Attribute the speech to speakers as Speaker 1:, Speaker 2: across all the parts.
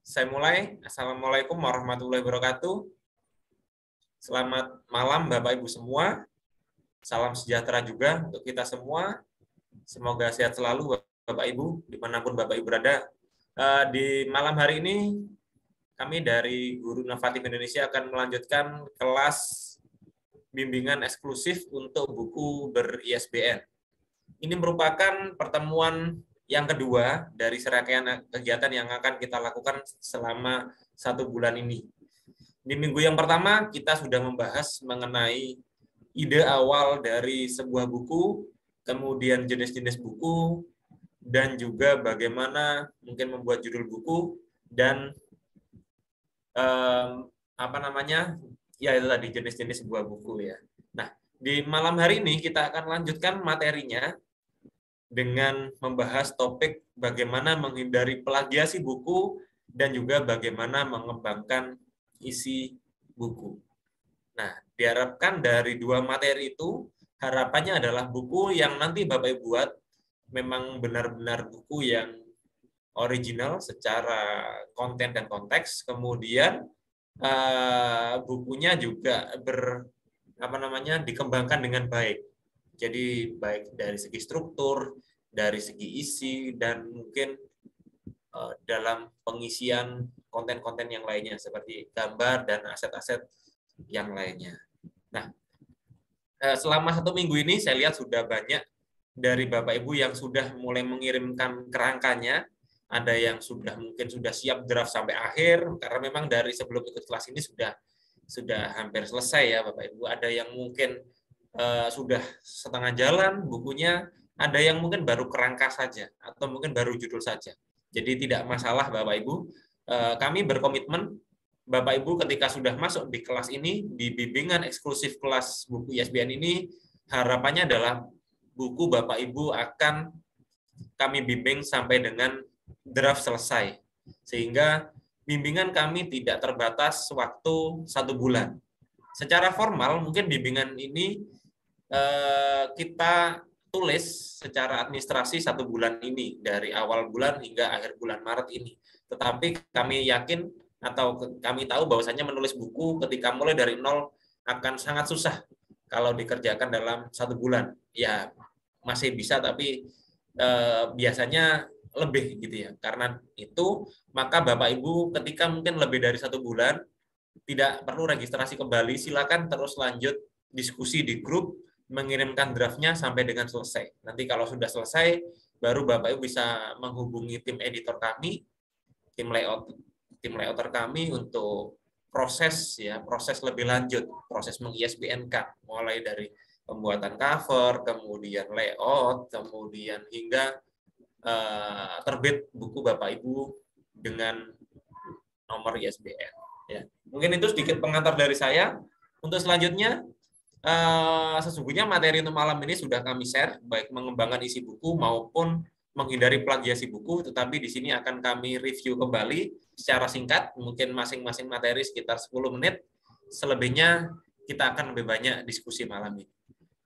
Speaker 1: saya mulai. Assalamualaikum warahmatullahi wabarakatuh. Selamat malam Bapak Ibu semua. Salam sejahtera juga untuk kita semua. Semoga sehat selalu Bapak Ibu, dimanapun Bapak Ibu berada. Di malam hari ini, kami dari Guru Inovatif Indonesia akan melanjutkan kelas bimbingan eksklusif untuk buku ber-ISBN. Ini merupakan pertemuan yang kedua dari serangkaian kegiatan yang akan kita lakukan selama 1 bulan ini. Di minggu yang pertama, kita sudah membahas mengenai ide awal dari sebuah buku, kemudian jenis-jenis buku, dan juga bagaimana mungkin membuat judul buku, dan ya itu tadi jenis-jenis sebuah buku ya. Nah, di malam hari ini kita akan lanjutkan materinya dengan membahas topik bagaimana menghindari plagiasi buku dan juga bagaimana mengembangkan isi buku. Nah, diharapkan dari 2 materi itu, harapannya adalah buku yang nanti Bapak Ibu buat memang benar-benar buku yang original secara konten dan konteks, kemudian bukunya juga dikembangkan dengan baik. Jadi baik dari segi struktur, dari segi isi, dan mungkin dalam pengisian konten-konten yang lainnya seperti gambar dan aset-aset yang lainnya. Nah, selama 1 minggu ini saya lihat sudah banyak dari Bapak Ibu yang sudah mulai mengirimkan kerangkanya. Ada yang mungkin sudah siap draft sampai akhir, karena memang dari sebelum ikut kelas ini sudah hampir selesai ya Bapak Ibu. Ada yang mungkin sudah setengah jalan bukunya, ada yang mungkin baru kerangka saja, atau mungkin baru judul saja. Jadi tidak masalah Bapak Ibu. Kami berkomitmen Bapak Ibu ketika sudah masuk di kelas ini, di bimbingan eksklusif kelas buku ISBN ini, harapannya adalah buku Bapak Ibu akan kami bimbing sampai dengan draft selesai. Sehingga bimbingan kami tidak terbatas waktu 1 bulan. Secara formal, mungkin bimbingan ini kita tulis secara administrasi 1 bulan ini, dari awal bulan hingga akhir bulan Maret ini. Tetapi kami yakin atau kami tahu bahwasanya menulis buku ketika mulai dari nol akan sangat susah kalau dikerjakan dalam 1 bulan. Ya, masih bisa, tapi biasanya lebih gitu ya. Karena itu, maka Bapak Ibu ketika mungkin lebih dari 1 bulan, tidak perlu registrasi kembali, silakan terus lanjut diskusi di grup, mengirimkan draftnya sampai dengan selesai. Nanti kalau sudah selesai, baru Bapak Ibu bisa menghubungi tim editor kami, tim layouter kami untuk proses lebih lanjut, proses meng-ISBN-kan, mulai dari pembuatan cover, kemudian layout, kemudian hingga terbit buku Bapak Ibu dengan nomor ISBN. Ya. Mungkin itu sedikit pengantar dari saya. Untuk selanjutnya, sesungguhnya materi untuk malam ini sudah kami share, baik mengembangkan isi buku maupun menghindari plagiasi buku, tetapi di sini akan kami review kembali secara singkat, mungkin masing-masing materi sekitar 10 menit. Selebihnya kita akan lebih banyak diskusi malam ini.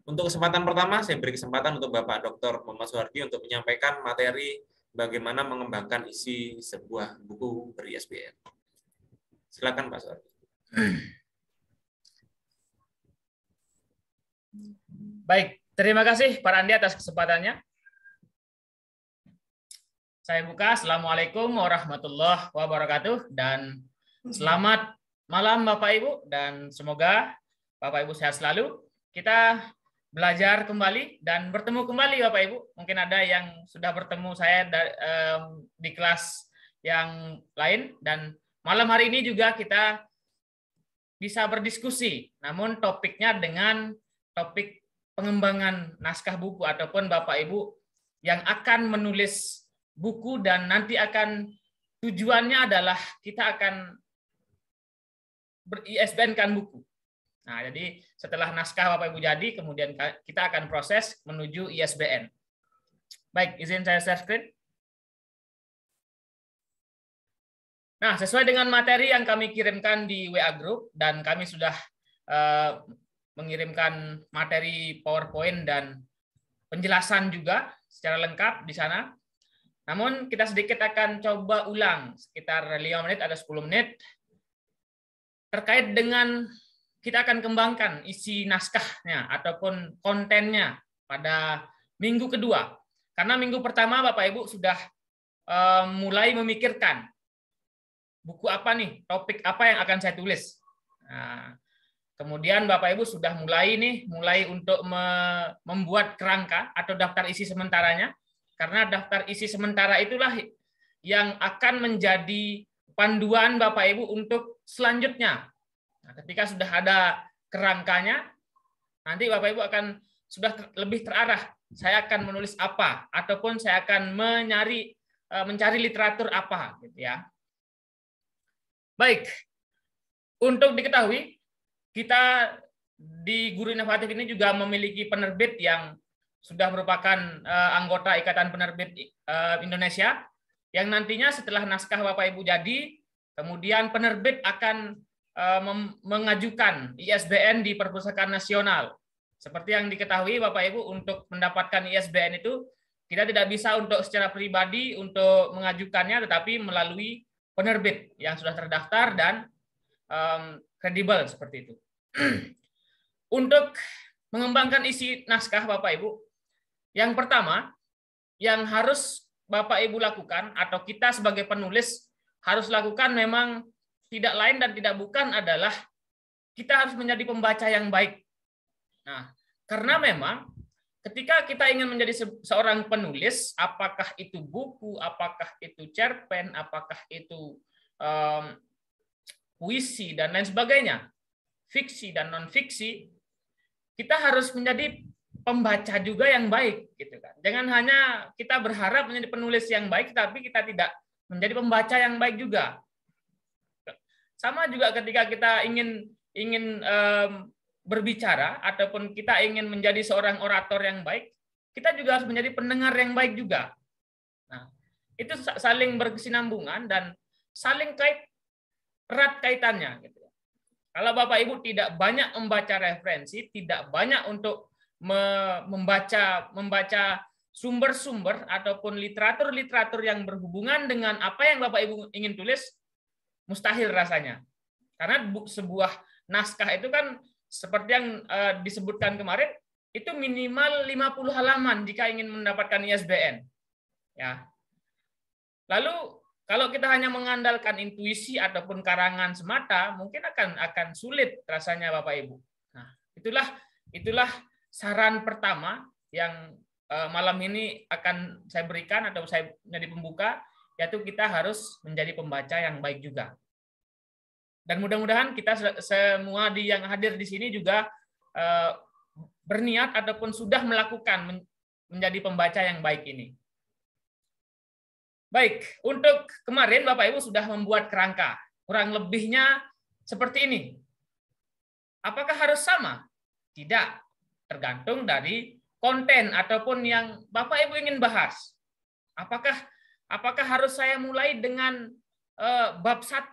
Speaker 1: Untuk kesempatan pertama, saya beri kesempatan untuk Bapak Dr. Muhammad Soehardi untuk menyampaikan materi bagaimana mengembangkan isi sebuah buku ber-ISBN. Silakan Pak Soehardi.
Speaker 2: Baik, terima kasih Pak Andi atas kesempatannya. Saya buka. Assalamualaikum warahmatullahi wabarakatuh, dan selamat malam Bapak Ibu, dan semoga Bapak Ibu sehat selalu. Kita belajar kembali dan bertemu kembali Bapak Ibu. Mungkin ada yang sudah bertemu saya di kelas yang lain, dan malam hari ini juga kita bisa berdiskusi, namun topiknya dengan topik pengembangan naskah buku, ataupun Bapak Ibu yang akan menulis buku dan nanti akan tujuannya adalah kita akan ber-ISBN-kan buku. Nah, jadi setelah naskah Bapak Ibu jadi, kemudian kita akan proses menuju ISBN. Baik, izin saya share screen. Nah, sesuai dengan materi yang kami kirimkan di WA Group, dan kami sudah mengirimkan materi PowerPoint dan penjelasan juga secara lengkap di sana. Namun kita sedikit akan coba ulang sekitar 5 menit atau 10 menit terkait dengan kita akan kembangkan isi naskahnya ataupun kontennya pada minggu kedua. Karena minggu pertama Bapak Ibu sudah mulai memikirkan buku apa nih, topik apa yang akan saya tulis. Nah, kemudian Bapak Ibu sudah mulai untuk membuat kerangka atau daftar isi sementaranya. Karena daftar isi sementara itulah yang akan menjadi panduan Bapak Ibu untuk selanjutnya. Nah, ketika sudah ada kerangkanya, nanti Bapak Ibu akan sudah lebih terarah. Saya akan menulis apa, ataupun saya akan mencari literatur apa, gitu ya. Baik, untuk diketahui, kita di Guru Inovatif ini juga memiliki penerbit yang sudah merupakan anggota Ikatan Penerbit Indonesia, yang nantinya setelah naskah Bapak Ibu jadi, kemudian penerbit akan mengajukan ISBN di Perpustakaan Nasional. Seperti yang diketahui Bapak Ibu, untuk mendapatkan ISBN itu kita tidak bisa untuk secara pribadi untuk mengajukannya, tetapi melalui penerbit yang sudah terdaftar dan kredibel seperti itu. Untuk mengembangkan isi naskah Bapak Ibu, yang pertama yang harus Bapak Ibu lakukan atau kita sebagai penulis harus lakukan memang tidak lain dan tidak bukan adalah kita harus menjadi pembaca yang baik. Nah, karena memang ketika kita ingin menjadi seorang penulis, apakah itu buku, apakah itu cerpen, apakah itu puisi dan lain sebagainya, fiksi dan non fiksi, kita harus menjadi pembaca juga yang baik, gitu kan. Jangan hanya kita berharap menjadi penulis yang baik, tapi kita tidak menjadi pembaca yang baik juga. Sama juga ketika kita ingin berbicara ataupun kita ingin menjadi seorang orator yang baik, kita juga harus menjadi pendengar yang baik juga. Nah, itu saling berkesinambungan dan saling erat kaitannya, gitu. Kalau Bapak Ibu tidak banyak membaca referensi, tidak banyak untuk membaca sumber-sumber ataupun literatur-literatur yang berhubungan dengan apa yang Bapak Ibu ingin tulis, mustahil rasanya. Karena sebuah naskah itu kan seperti yang disebutkan kemarin, itu minimal 50 halaman jika ingin mendapatkan ISBN. Ya. Lalu kalau kita hanya mengandalkan intuisi ataupun karangan semata, mungkin akan sulit rasanya Bapak Ibu. Nah, itulah saran pertama yang malam ini akan saya berikan atau saya menjadi pembuka, yaitu kita harus menjadi pembaca yang baik juga. Dan mudah-mudahan kita semua yang hadir di sini juga berniat ataupun sudah melakukan menjadi pembaca yang baik ini. Baik, untuk kemarin Bapak Ibu sudah membuat kerangka. Kurang lebihnya seperti ini. Apakah harus sama? Tidak. Tergantung dari konten ataupun yang Bapak Ibu ingin bahas. Apakah harus saya mulai dengan bab 1,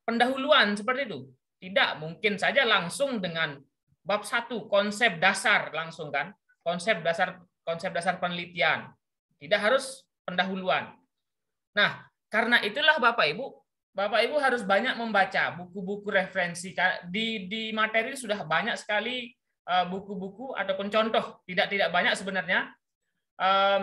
Speaker 2: pendahuluan seperti itu? Tidak, mungkin saja langsung dengan bab 1, konsep dasar langsung kan. Konsep dasar penelitian. Tidak harus pendahuluan. Nah, karena itulah Bapak Ibu harus banyak membaca buku-buku referensi. Di materi sudah banyak sekali buku-buku ataupun contoh, tidak banyak sebenarnya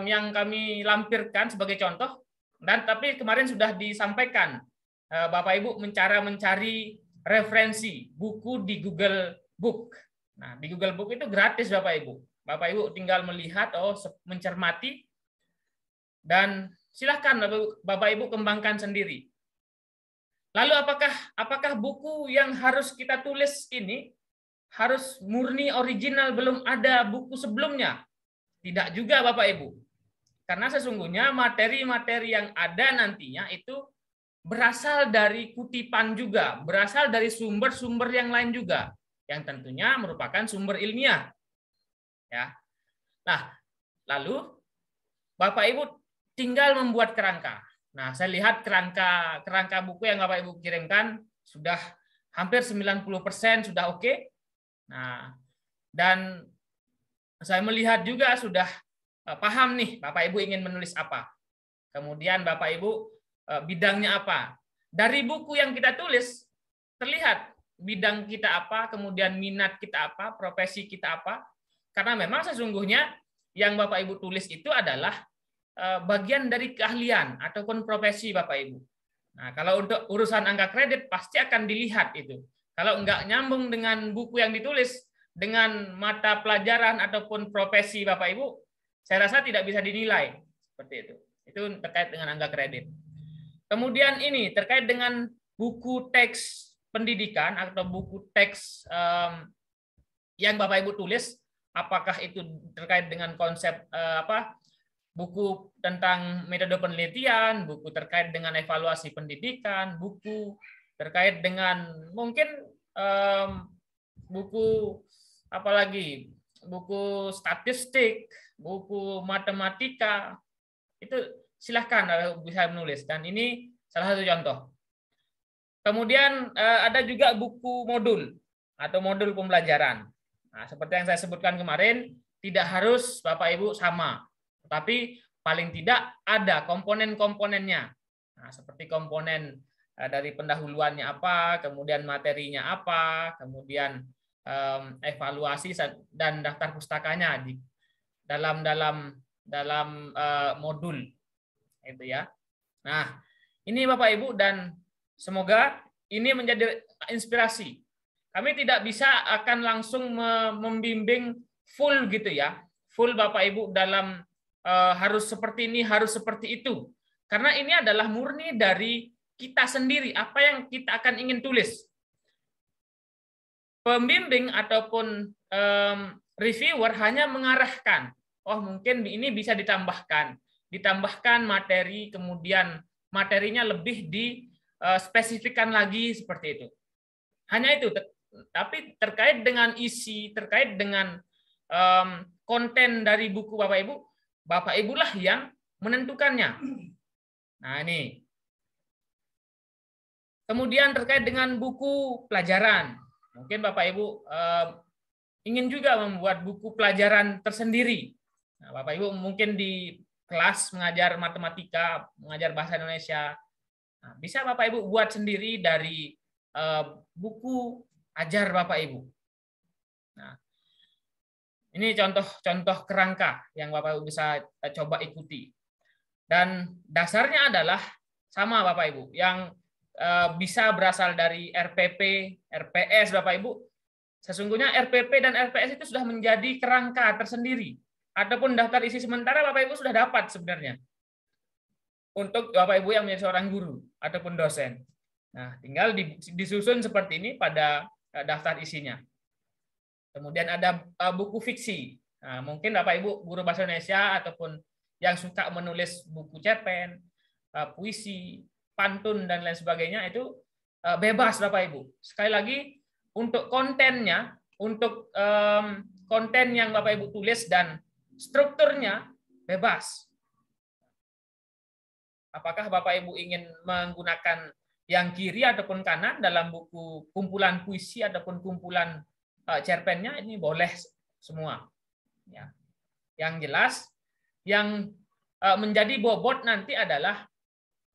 Speaker 2: yang kami lampirkan sebagai contoh, tapi kemarin sudah disampaikan Bapak Ibu mencari referensi buku di Google Book. Nah, di Google Book itu gratis Bapak Ibu. Bapak Ibu tinggal melihat, mencermati, dan silahkan Bapak Ibu kembangkan sendiri. Lalu apakah buku yang harus kita tulis ini harus murni original, belum ada buku sebelumnya? Tidak juga Bapak Ibu. Karena sesungguhnya materi-materi yang ada nantinya itu berasal dari kutipan juga, berasal dari sumber-sumber yang lain juga, yang tentunya merupakan sumber ilmiah. Ya. Nah, lalu Bapak Ibu tinggal membuat kerangka. Nah, saya lihat kerangka buku yang Bapak Ibu kirimkan sudah hampir 90% sudah oke. Nah, dan saya melihat juga sudah paham nih Bapak Ibu ingin menulis apa. kemudian Bapak Ibu bidangnya apa. Dari buku yang kita tulis terlihat bidang kita apa, kemudian minat kita apa, profesi kita apa. Karena memang sesungguhnya yang Bapak Ibu tulis itu adalah bagian dari keahlian ataupun profesi Bapak Ibu. Nah, kalau untuk urusan angka kredit pasti akan dilihat itu. Kalau enggak nyambung dengan buku yang ditulis, dengan mata pelajaran ataupun profesi Bapak Ibu, saya rasa tidak bisa dinilai seperti itu. Itu terkait dengan angka kredit. Kemudian ini terkait dengan buku teks pendidikan atau buku teks yang Bapak Ibu tulis, apakah itu terkait dengan konsep buku tentang metode penelitian, buku terkait dengan evaluasi pendidikan, buku terkait dengan mungkin buku apalagi buku statistik, buku matematika, itu silahkan bisa menulis, dan ini salah satu contoh. Kemudian ada juga buku modul atau modul pembelajaran. Nah, seperti yang saya sebutkan kemarin, tidak harus Bapak Ibu sama, tetapi paling tidak ada komponen-komponennya. Nah, seperti komponen dari pendahuluannya apa, kemudian materinya apa, kemudian evaluasi dan daftar pustakanya di dalam modul itu ya. Nah, ini Bapak Ibu, dan semoga ini menjadi inspirasi. Kami tidak bisa akan langsung membimbing full gitu ya, full Bapak Ibu dalam harus seperti ini, harus seperti itu. Karena ini adalah murni dari kita sendiri, apa yang kita akan ingin tulis. Pembimbing ataupun reviewer hanya mengarahkan, oh mungkin ini bisa ditambahkan materi, kemudian materinya lebih dispesifikkan lagi seperti itu. Hanya itu. Tapi terkait dengan isi, terkait dengan konten dari buku Bapak Ibu lah yang menentukannya. Nah ini. Kemudian terkait dengan buku pelajaran, mungkin Bapak Ibu ingin juga membuat buku pelajaran tersendiri. Nah, Bapak Ibu mungkin di kelas mengajar matematika, mengajar bahasa Indonesia, nah, bisa Bapak Ibu buat sendiri dari buku ajar Bapak Ibu. Nah, ini contoh-contoh kerangka yang Bapak Ibu bisa coba ikuti. Dan dasarnya adalah sama Bapak Ibu, yang bisa berasal dari RPP, RPS Bapak Ibu. Sesungguhnya RPP dan RPS itu sudah menjadi kerangka tersendiri. Ataupun daftar isi sementara Bapak Ibu sudah dapat sebenarnya. Untuk Bapak Ibu yang menjadi seorang guru ataupun dosen. Nah, tinggal disusun seperti ini pada daftar isinya. Kemudian ada buku fiksi. Nah, mungkin Bapak Ibu guru bahasa Indonesia ataupun yang suka menulis buku cerpen, puisi, pantun dan lain sebagainya, itu bebas Bapak Ibu. Sekali lagi untuk kontennya, untuk konten yang Bapak Ibu tulis dan strukturnya bebas. Apakah Bapak Ibu ingin menggunakan yang kiri ataupun kanan dalam buku kumpulan puisi ataupun kumpulan cerpennya, ini boleh semua. Ya. Yang jelas, yang menjadi bobot nanti adalah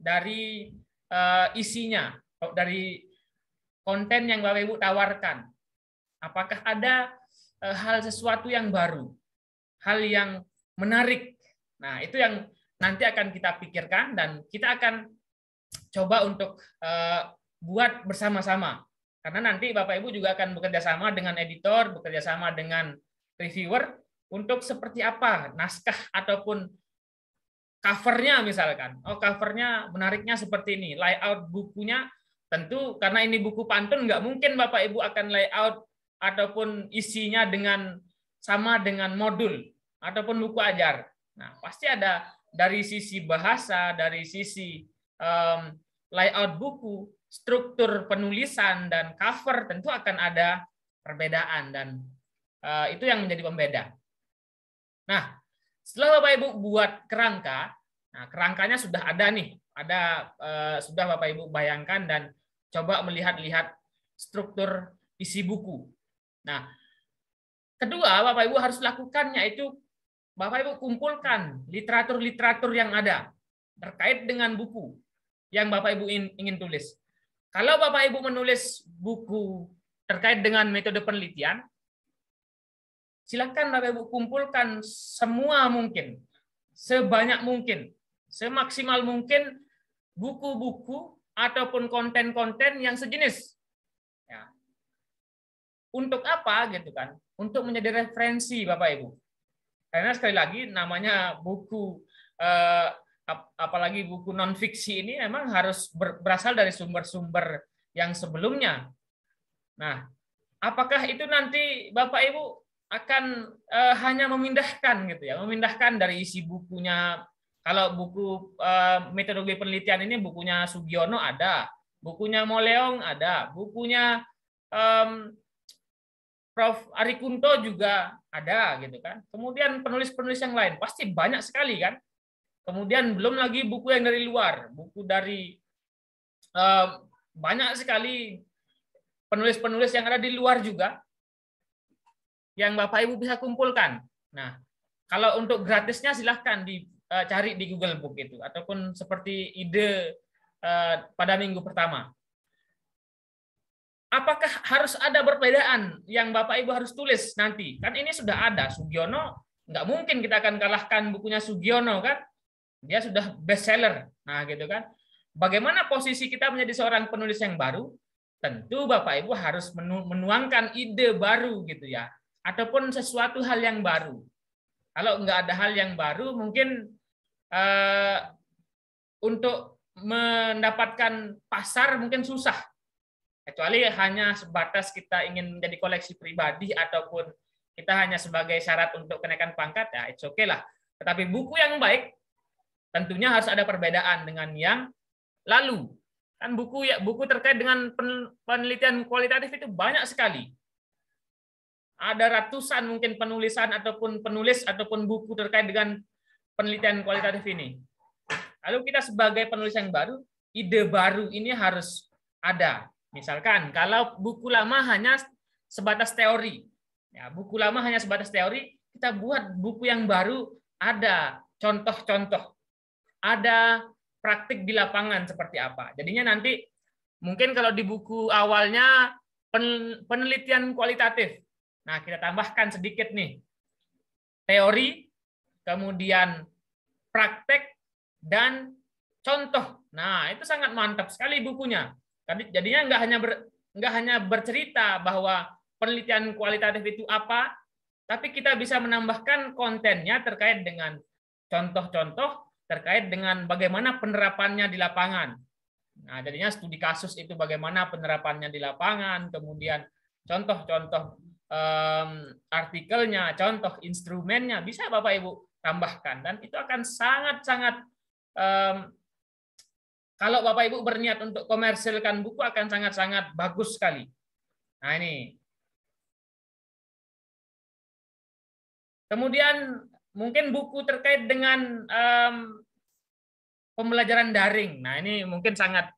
Speaker 2: dari isinya, dari konten yang Bapak Ibu tawarkan. Apakah ada hal sesuatu yang baru, hal yang menarik. Nah, itu yang nanti akan kita pikirkan dan kita akan coba untuk buat bersama-sama. Karena nanti Bapak Ibu juga akan bekerja sama dengan editor, bekerja sama dengan reviewer untuk seperti apa naskah ataupun covernya misalkan. Oh, covernya menariknya seperti ini. Layout bukunya tentu karena ini buku pantun, nggak mungkin Bapak Ibu akan layout ataupun isinya sama dengan modul ataupun buku ajar. Nah, pasti ada dari sisi bahasa, dari sisi layout buku, struktur penulisan, dan cover tentu akan ada perbedaan, dan itu yang menjadi pembeda. Nah, setelah Bapak Ibu buat kerangka, nah kerangkanya sudah ada nih, sudah Bapak Ibu bayangkan dan coba melihat-lihat struktur isi buku. Nah, kedua Bapak Ibu harus lakukan yaitu Bapak Ibu kumpulkan literatur-literatur yang ada. terkait dengan buku yang Bapak Ibu ingin tulis. Kalau Bapak Ibu menulis buku terkait dengan metode penelitian, silakan Bapak Ibu kumpulkan semua mungkin, sebanyak mungkin, semaksimal mungkin buku-buku ataupun konten-konten yang sejenis. Ya. Untuk apa gitu kan? Untuk menjadi referensi Bapak Ibu. Karena sekali lagi namanya buku apalagi buku non fiksi ini memang harus berasal dari sumber-sumber yang sebelumnya. Nah, apakah itu nanti Bapak Ibu akan hanya memindahkan gitu ya, memindahkan dari isi bukunya. Kalau buku metodologi penelitian ini bukunya Sugiono ada, bukunya Moleong ada, bukunya Prof. Ari Kunto juga ada gitu kan. Kemudian penulis-penulis yang lain pasti banyak sekali kan. Kemudian belum lagi buku yang dari luar, buku dari banyak sekali penulis-penulis yang ada di luar juga yang Bapak Ibu bisa kumpulkan. Nah, kalau untuk gratisnya silahkan dicari di Google Book itu ataupun seperti ide pada minggu pertama. Apakah harus ada perbedaan yang Bapak Ibu harus tulis nanti? Kan ini sudah ada Sugiono, nggak mungkin kita akan kalahkan bukunya Sugiono kan? Dia sudah bestseller. Nah, gitu kan. Bagaimana posisi kita menjadi seorang penulis yang baru? Tentu Bapak Ibu harus menuangkan ide baru gitu ya. Ataupun sesuatu hal yang baru. Kalau nggak ada hal yang baru, mungkin untuk mendapatkan pasar mungkin susah. Kecuali hanya sebatas kita ingin menjadi koleksi pribadi ataupun kita hanya sebagai syarat untuk kenaikan pangkat, ya it's okay lah. Tetapi buku yang baik tentunya harus ada perbedaan dengan yang lalu. Kan buku terkait dengan penelitian kualitatif itu banyak sekali. Ada ratusan mungkin penulisan ataupun penulis ataupun buku terkait dengan penelitian kualitatif ini. Lalu kita sebagai penulis yang baru, ide baru ini harus ada. Misalkan kalau buku lama hanya sebatas teori, ya buku lama hanya sebatas teori, kita buat buku yang baru ada contoh-contoh. Ada praktik di lapangan seperti apa. Jadinya nanti mungkin kalau di buku awalnya penelitian kualitatif. Nah, kita tambahkan sedikit nih. Teori, kemudian praktek, dan contoh. Nah, itu sangat mantap sekali bukunya. Jadinya nggak hanya bercerita bahwa penelitian kualitatif itu apa, tapi kita bisa menambahkan kontennya terkait dengan contoh-contoh terkait dengan bagaimana penerapannya di lapangan. Nah, jadinya studi kasus itu bagaimana penerapannya di lapangan, kemudian contoh-contoh artikelnya, contoh instrumennya, bisa Bapak Ibu tambahkan. Dan itu akan sangat-sangat, kalau Bapak Ibu berniat untuk komersilkan buku, akan sangat-sangat bagus sekali. Nah, ini. Kemudian mungkin buku terkait dengan pembelajaran daring. Nah, ini mungkin sangat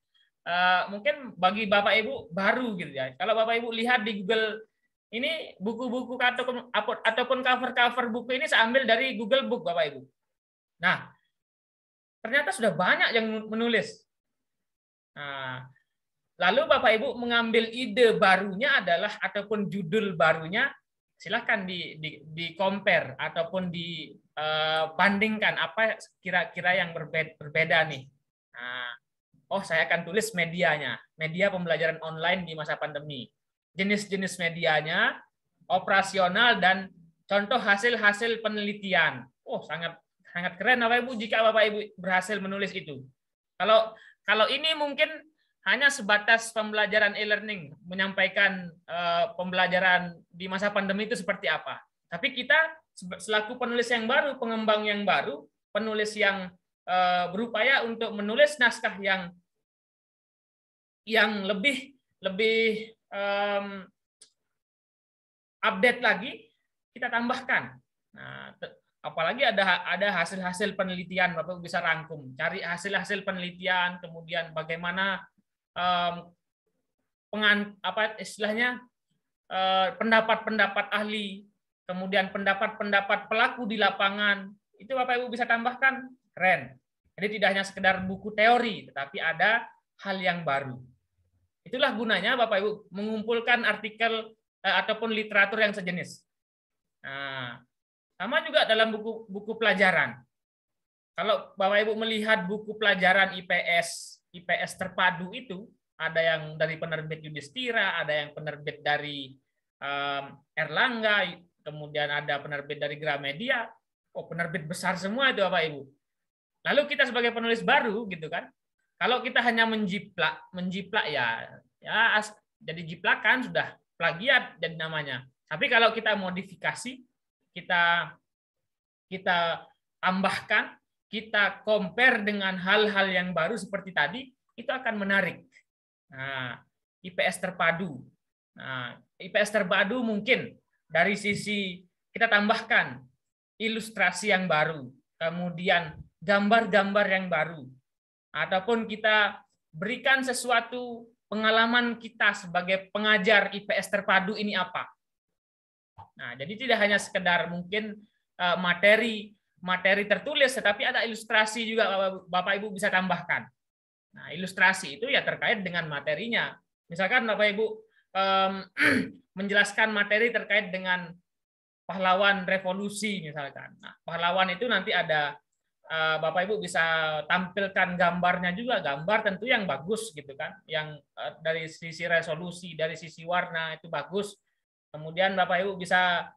Speaker 2: mungkin bagi Bapak Ibu baru gitu ya. Kalau Bapak Ibu lihat di Google ini buku-buku ataupun cover-cover buku ini saya ambil dari Google Book Bapak Ibu. Nah, ternyata sudah banyak yang menulis. Nah, lalu Bapak Ibu mengambil ide barunya adalah ataupun judul barunya, silahkan di compare ataupun dibandingkan apa kira-kira yang berbeda nih. Nah, oh, saya akan tulis medianya, media pembelajaran online di masa pandemi. Jenis-jenis medianya, operasional, dan contoh hasil-hasil penelitian. Oh, sangat keren Bapak Ibu jika Bapak Ibu berhasil menulis itu. Kalau ini mungkin hanya sebatas pembelajaran e-learning, menyampaikan pembelajaran di masa pandemi itu seperti apa. Tapi kita selaku penulis yang baru, pengembang yang baru, penulis yang berupaya untuk menulis naskah yang lebih update lagi, kita tambahkan. Nah, apalagi ada hasil-hasil penelitian, Bapak bisa rangkum, cari hasil-hasil penelitian, kemudian bagaimana pendapat-pendapat ahli, kemudian pendapat-pendapat pelaku di lapangan, itu Bapak Ibu bisa tambahkan, keren. Jadi tidak hanya sekedar buku teori, tetapi ada hal yang baru. Itulah gunanya Bapak Ibu mengumpulkan artikel ataupun literatur yang sejenis. Nah, sama juga dalam buku pelajaran. Kalau Bapak Ibu melihat buku pelajaran IPS terpadu itu, ada yang dari penerbit Yudhistira, ada yang penerbit dari Erlangga, kemudian ada penerbit dari Gramedia. Oh, penerbit besar semua itu Bapak Ibu. Lalu kita sebagai penulis baru gitu kan, kalau kita hanya menjiplak ya jadi jiplakan, sudah plagiat jadi namanya. Tapi kalau kita modifikasi, kita tambahkan, kita compare dengan hal-hal yang baru seperti tadi, itu akan menarik. Nah, IPS terpadu. Nah, IPS terpadu mungkin dari sisi kita tambahkan ilustrasi yang baru, kemudian gambar-gambar yang baru, ataupun kita berikan sesuatu pengalaman kita sebagai pengajar IPS terpadu ini apa. Nah, jadi tidak hanya sekedar mungkin materi tertulis, tetapi ada ilustrasi juga Bapak Ibu bisa tambahkan. Nah, ilustrasi itu ya terkait dengan materinya. Misalkan Bapak Ibu menjelaskan materi terkait dengan pahlawan revolusi misalkan. Nah, pahlawan itu nanti ada Bapak Ibu bisa tampilkan gambarnya juga, gambar tentu yang bagus gitu kan, yang dari sisi resolusi, dari sisi warna itu bagus. Kemudian Bapak Ibu bisa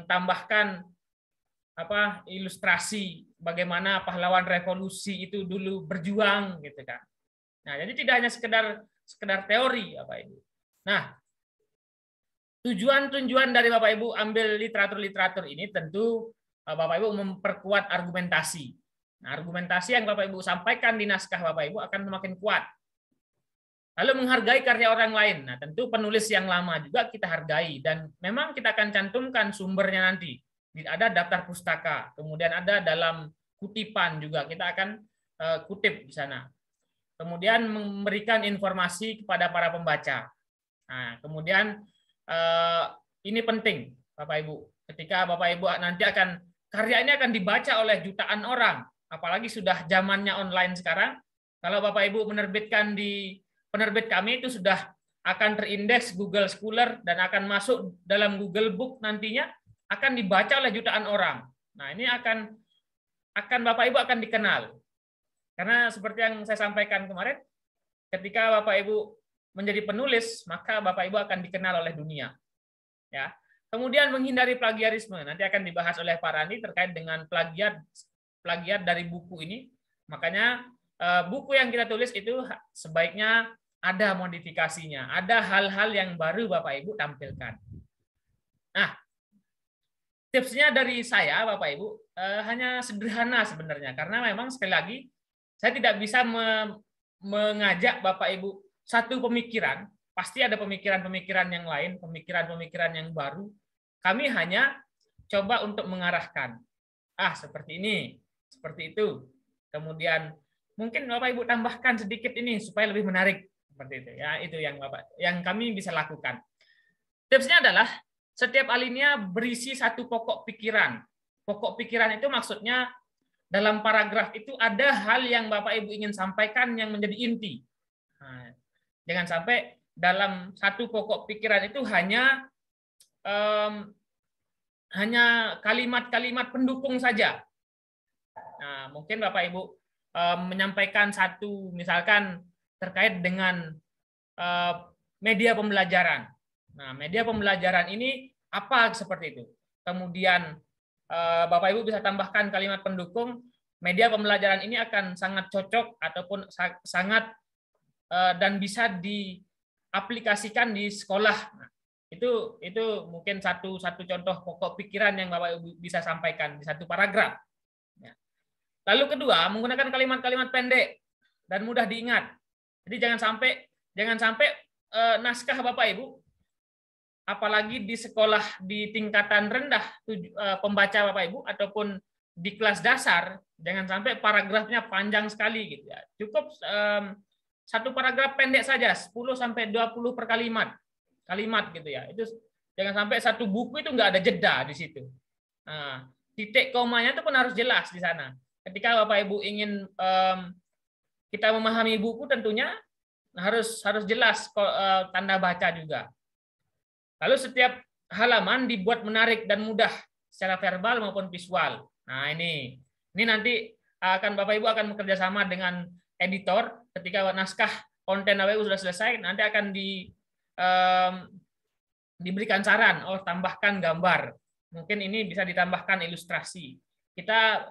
Speaker 2: tambahkan ilustrasi bagaimana pahlawan revolusi itu dulu berjuang gitu kan. Nah, jadi tidak hanya sekedar teori Bapak Ibu. Nah, tujuan dari Bapak Ibu ambil literatur ini tentu Bapak Ibu memperkuat argumentasi. Nah, argumentasi yang Bapak Ibu sampaikan di naskah Bapak Ibu akan semakin kuat. Lalu menghargai karya orang lain. Nah, tentu penulis yang lama juga kita hargai, dan memang kita akan cantumkan sumbernya nanti. Ada daftar pustaka, kemudian ada dalam kutipan juga kita akan kutip di sana. Kemudian memberikan informasi kepada para pembaca. Nah, kemudian ini penting Bapak Ibu. Ketika Bapak Ibu nanti karya ini akan dibaca oleh jutaan orang, apalagi sudah zamannya online sekarang. Kalau Bapak Ibu menerbitkan di penerbit kami, itu sudah akan terindeks Google Scholar dan akan masuk dalam Google Book nantinya, akan dibaca oleh jutaan orang. Nah, ini akan Bapak Ibu akan dikenal. Karena seperti yang saya sampaikan kemarin, ketika Bapak Ibu menjadi penulis, maka Bapak Ibu akan dikenal oleh dunia. Ya. Kemudian menghindari plagiarisme. Nanti akan dibahas oleh Pak Randi terkait dengan plagiat dari buku ini. Makanya buku yang kita tulis itu sebaiknya ada modifikasinya, ada hal-hal yang baru Bapak Ibu tampilkan. Nah, tipsnya dari saya Bapak Ibu hanya sederhana sebenarnya, karena memang sekali lagi saya tidak bisa mengajak Bapak Ibu satu pemikiran, pasti ada pemikiran-pemikiran yang lain, pemikiran-pemikiran yang baru. Kami hanya coba untuk mengarahkan. Seperti ini, seperti itu. Kemudian mungkin Bapak Ibu tambahkan sedikit ini supaya lebih menarik, seperti itu ya. Itu yang kami bisa lakukan. Tipsnya adalah setiap alinea berisi satu pokok pikiran. Pokok pikiran itu maksudnya dalam paragraf itu ada hal yang Bapak Ibu ingin sampaikan yang menjadi inti. Nah, jangan sampai dalam satu pokok pikiran itu hanya kalimat-kalimat pendukung saja. Nah, mungkin Bapak Ibu menyampaikan satu, misalkan terkait dengan media pembelajaran. Nah, media pembelajaran ini apa seperti itu. Kemudian Bapak Ibu bisa tambahkan kalimat pendukung, media pembelajaran ini akan sangat cocok ataupun sangat dan bisa diaplikasikan di sekolah. Nah, itu mungkin satu contoh pokok pikiran yang Bapak Ibu bisa sampaikan di satu paragraf. Lalu kedua, menggunakan kalimat-kalimat pendek dan mudah diingat. Jadi jangan sampai naskah Bapak Ibu, apalagi di sekolah di tingkatan rendah pembaca Bapak Ibu ataupun di kelas dasar, jangan sampai paragrafnya panjang sekali gitu ya. Cukup satu paragraf pendek saja, 10 sampai 20 per kalimat gitu ya. Itu jangan sampai satu buku itu nggak ada jeda di situ. Nah, titik komanya itu pun harus jelas di sana. ketika Bapak Ibu ingin kita memahami buku, tentunya harus jelas tanda baca juga. Lalu setiap halaman dibuat menarik dan mudah secara verbal maupun visual. Nah, ini nanti Bapak Ibu akan bekerja sama dengan editor ketika naskah konten Bapak Ibu sudah selesai, nanti akan diberikan saran, tambahkan gambar. Mungkin ini bisa ditambahkan ilustrasi. Kita